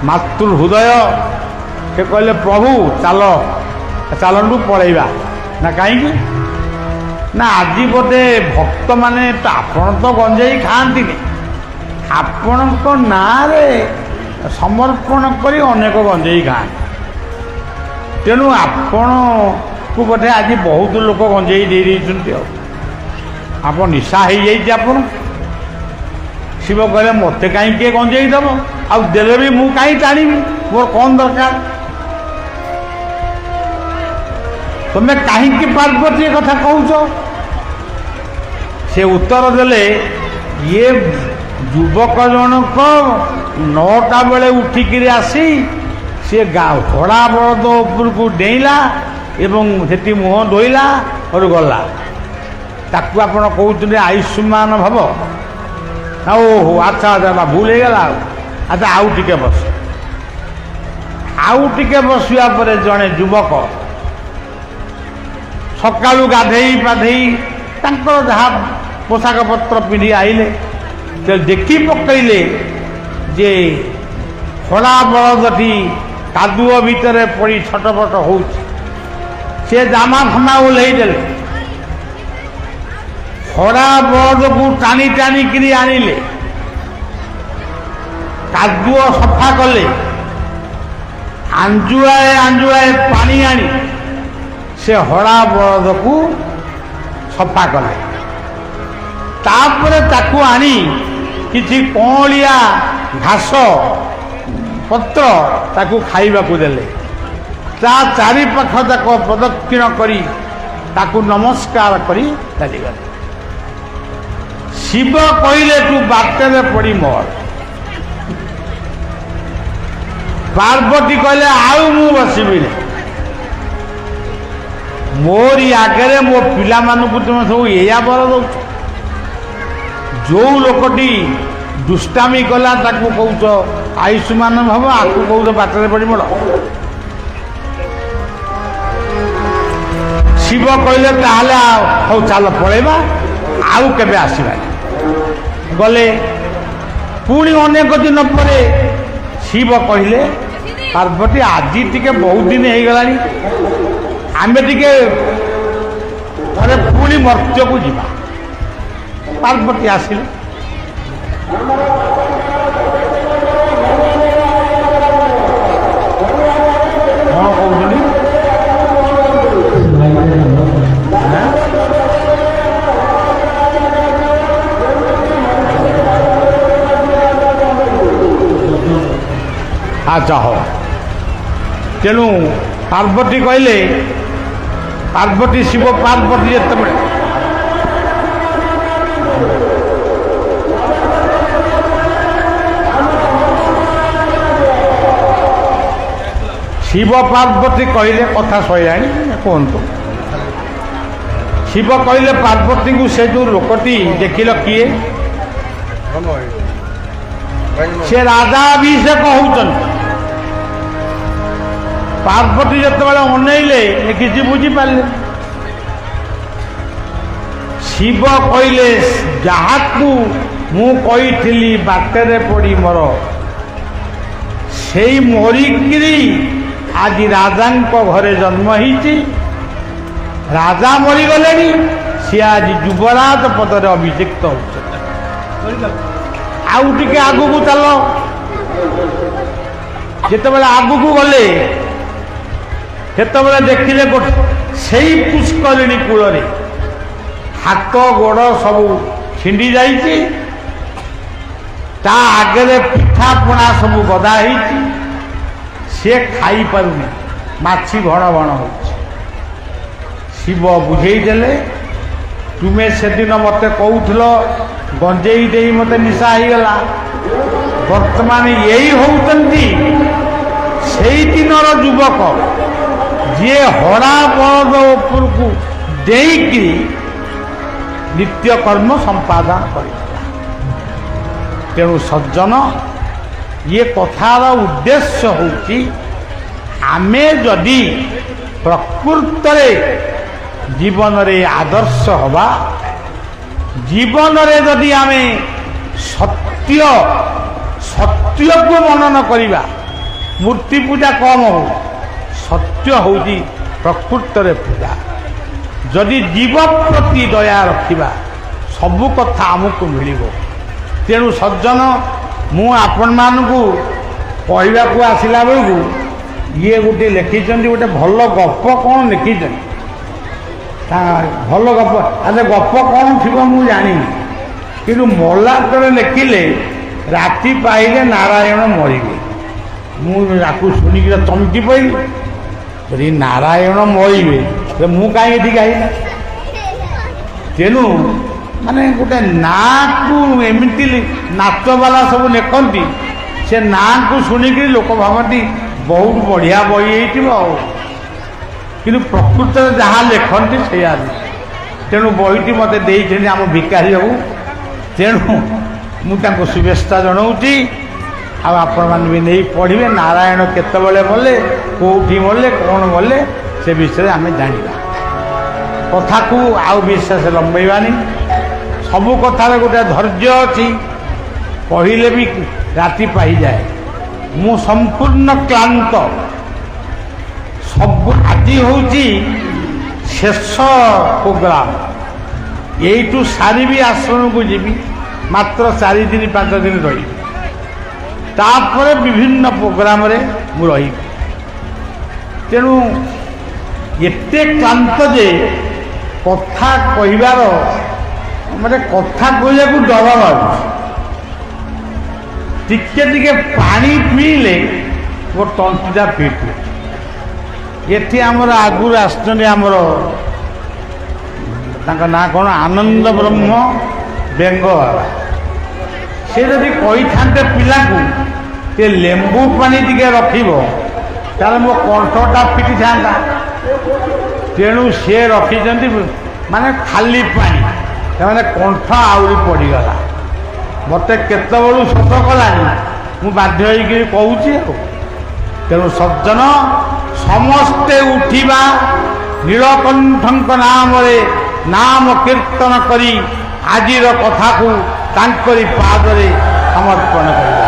मातृ हृदय से कहले प्रभु चल चलू पलैबा ना कहीं ना आज बोधे भक्त माने तो आपण तो गंजेई खाती आपण ना समर्पण करी अनेक गंजेई खाए तेणु आपण को बोधे आज बहुत लोक गंजेई दे आप निशा हो जाइए आप शिव कहले मत कहीं किए गंजेई दब आदे भी मु कहीं टाणी मोर कौन दरकार तुम्हें कहीं पार्वती कथा कहूच से उत्तर देले ये युवक जनक 9टा बेले उठिकी आसी सी हड़ा बलद उपर को डेला एवं से मुह धोइला और गला ताकू आपण कहते आयुष्मान भव ओहो अच्छा अच्छा भूल हो गला अच्छा आउ टिके बसिया पर जड़े युवक सकालू गाधेई पाधेई जहाँ पोशाक पत्र पिंधि आइले तो देखी पकईले जे हड़ा बलदटी कादुओ भितर पड़ी छटपट हो जामा फामा ओल्लई देले हड़ा बलद को टाणी टाणी आनिले कादुओ सफा कले आंजुआए आंजुआए पानी आनी से हड़ा बलद को सफा कले तापरे ताकू आनी किछि कौलिया घास पत्र ताकू खाइबा को देले ता चारि पाख तक प्रदक्षिण करी ताकू नमस्कार करी चलीगले शिव कहले तू बाटे पड़ी मर पार्वती कहले आउ मु बसबी मोरी आगे मो पिला मानू तुम सब या बर दौ जो लोकटी दुष्टामी कला ताकू कौच ଆୟୁଷ୍ମାନ ଭବ ଆକୁ କହୁଛ ବାଟରେ ପଡ଼ି ମୋଡ଼। ଶିବ କହିଲେ ତାହେଲେ ହଉ ଚାଲ ପଳେଇବା, ଆଉ କେବେ ଆସିବାନି। ଗଲେ। ପୁଣି ଅନେକ ଦିନ ପରେ ଶିବ କହିଲେ ପାର୍ବତୀ ଆଜି ଟିକେ ବହୁତ ଦିନ ହେଇଗଲାଣି, ଆମେ ଟିକେ ପରେ ପୁଣି ମର୍ତ୍ତ୍ୟକୁ ଯିବା। ପାର୍ବତୀ ଆସିଲେ। କ'ଣ କହୁଛନ୍ତି? ଆଚ୍ଛା ହଉ। ତେଣୁ ପାର୍ବତୀ କହିଲେ, ପାର୍ବତୀ ଶିବ ପାର୍ବତୀ ଯେତେବେଳେ ଶିବ ପାର୍ବତୀ କହିଲେ, କଥା ସରିଲାଣି କୁହନ୍ତୁ। ଶିବ କହିଲେ ପାର୍ବତୀଙ୍କୁ, ସେ ଯେଉଁ ଲୋକଟି ଦେଖିଲ କିଏ? ସେ ରାଜାଭିଷେକ ହଉଛନ୍ତି। ପାର୍ବତୀ ଯେତେବେଳେ ଅନେଇଲେ କିଛି ବୁଝିପାରିଲେ। ଶିବ କହିଲେ ଯାହାକୁ ମୁଁ କହିଥିଲି ବାଟରେ ପଡ଼ି ମର, ସେଇ ମରିକିରି ଆଜି ରାଜାଙ୍କ ଘରେ ଜନ୍ମ ହେଇଛି। ରାଜା ମରିଗଲେଣି, ସିଏ ଆଜି ଯୁବରାଜ ପଦରେ ଅଭିଷିକ୍ତ ହେଉଛନ୍ତି। ଆଉ ଟିକେ ଆଗକୁ ଚାଲ। ଯେତେବେଳେ ଆଗକୁ ଗଲେ ସେତେବେଳେ ଦେଖିଲେ ସେଇ ପୁଷ୍କରିଣୀ କୂଳରେ ହାତ ଗୋଡ଼ ସବୁ ଛିଣ୍ଡି ଯାଇଛି, ତା ଆଗରେ ପିଠାପଣା ସବୁ ଗଦା ହେଇଛି, ସେ ଖାଇପାରୁନି, ମାଛି ଭଣ ଭଣ ହେଉଛି। ଶିବ ବୁଝେଇ ଦେଲେ, ତୁମେ ସେଦିନ ମୋତେ କହୁଥିଲ ଗଞ୍ଜେଇ ଦେଇ ମୋତେ ନିଶା ହେଇଗଲା, ବର୍ତ୍ତମାନ ଏଇ ହେଉଛନ୍ତି ସେଇ ଦିନର ଯୁବକ ଯିଏ ହରା ବଳଦ ଉପରକୁ ଦେଇକି ନିତ୍ୟକର୍ମ ସମ୍ପାଦନ କରିଥିଲା। ତେଣୁ ସଜ୍ଜନ, ଇଏ କଥାର ଉଦ୍ଦେଶ୍ୟ ହେଉଛି ଆମେ ଯଦି ପ୍ରକୃତରେ ଜୀବନରେ ଆଦର୍ଶ ହେବା, ଜୀବନରେ ଯଦି ଆମେ ସତ୍ୟକୁ ମନନ କରିବା, ମୂର୍ତ୍ତି ପୂଜା କମ୍ ହଉ, ସତ୍ୟ ହେଉଛି ପ୍ରକୃତରେ ପୂଜା। ଯଦି ଜୀବ ପ୍ରତି ଦୟା ରଖିବା, ସବୁ କଥା ଆମକୁ ମିଳିବ। ତେଣୁ ସଜ୍ଜନ, ମୁଁ ଆପଣମାନଙ୍କୁ କହିବାକୁ ଆସିଲା ବେଳକୁ ଇଏ ଗୋଟେ ଲେଖିଛନ୍ତି, ଗୋଟେ ଭଲ ଗପ କ'ଣ ଲେଖିଛନ୍ତି। ଭଲ ଗପ, ଆରେ ଗପ କ'ଣ ଥିବ ମୁଁ ଜାଣିନି, କିନ୍ତୁ ମଲାଟରେ ଲେଖିଲେ ରାତି ପାଇଲେ ନାରାୟଣ ମରିବେ। ମୁଁ ତାକୁ ଶୁଣିକି ଚମକି ପଡ଼ିଲି, ଯଦି ନାରାୟଣ ମରିବେ ମୁଁ କାହିଁକି ଏଠିକି ଆଇଲା। ତେଣୁ ମାନେ ଗୋଟେ ନାଁକୁ ଏମିତି ନାଚବାଲା ସବୁ ଲେଖନ୍ତି, ସେ ନାଁକୁ ଶୁଣିକି ଲୋକ ଭାବନ୍ତି ବହୁତ ବଢ଼ିଆ ବହି ହେଇଥିବ ଆଉ, କିନ୍ତୁ ପ୍ରକୃତରେ ଯାହା ଲେଖନ୍ତି ସେଇଆ। ତେଣୁ ବହିଟି ମୋତେ ଦେଇଛନ୍ତି ଆମ ଭିକାରୀ ବାବୁ, ତେଣୁ ମୁଁ ତାଙ୍କୁ ଶୁଭେଚ୍ଛା ଜଣାଉଛି। ଆଉ ଆପଣମାନେ ବି ନେଇ ପଢ଼ିବେ, ନାରାୟଣ କେତେବେଳେ ମଲେ, କେଉଁଠି ମଲେ, କ'ଣ ମଲେ, ସେ ବିଷୟରେ ଆମେ ଜାଣିବା। କଥାକୁ ଆଉ ବିଶେଷ ଲମ୍ବେଇବାନି। ସବୁ କଥାରେ ଗୋଟେ ଧୈର୍ଯ୍ୟ ଅଛି, କହିଲେ ବି ରାତି ପାଇଯାଏ। ମୁଁ ସମ୍ପୂର୍ଣ୍ଣ କ୍ଳାନ୍ତ। ସବୁ ଆଜି ହେଉଛି ଶେଷ ପ୍ରୋଗ୍ରାମ। ଏଇଠୁ ସାରିବି, ଆଶ୍ରମକୁ ଯିବି, ମାତ୍ର 4 ଦିନ 5 ଦିନ ରହିବି। ତାପରେ ବିଭିନ୍ନ ପ୍ରୋଗ୍ରାମରେ ମୁଁ ରହିବି। ତେଣୁ ଏତେ କ୍ଳାନ୍ତ ଯେ କଥା କହିବାର ମାନେ କଥା କହିବାକୁ ଡର ଲାଗୁଛି। ଟିକେ ଟିକେ ପାଣି ପିଇଲେ ମୋ ତଣ୍ଟିଟା ଫିଟ୍। ଏଠି ଆମର ଆଗରୁ ଆସିଛନ୍ତି, ଆମର ତାଙ୍କ ନାଁ କ'ଣ, ଆନନ୍ଦ ବ୍ରହ୍ମ ବେଙ୍ଗବାଲା। ସେ ଯଦି କହିଥାନ୍ତେ ପିଲାକୁ ସେ ଲେମ୍ବୁ ପାଣି ଟିକେ ରଖିବ, ତାହେଲେ ମୋ କଣ୍ଠଟା ଫିଟିଥାନ୍ତା। ତେଣୁ ସେ ରଖିଛନ୍ତି ମାନେ ଖାଲି ପାଣି, ସେମାନେ କଣ୍ଠ ଆହୁରି ପଡ଼ିଗଲା। ମୋତେ କେତେବେଳୁ ଶୋଷ କଲାଣି, ମୁଁ ବାଧ୍ୟ ହେଇକି କହୁଛି ଆଉ। ତେଣୁ ସଜ୍ଜନ ସମସ୍ତେ ଉଠିବା, ନୀଳକଣ୍ଠଙ୍କ ନାମରେ ନାମ କୀର୍ତ୍ତନ କରି ଆଜିର କଥାକୁ ତାଙ୍କରି ପାଦରେ ସମର୍ପଣ କରିବା।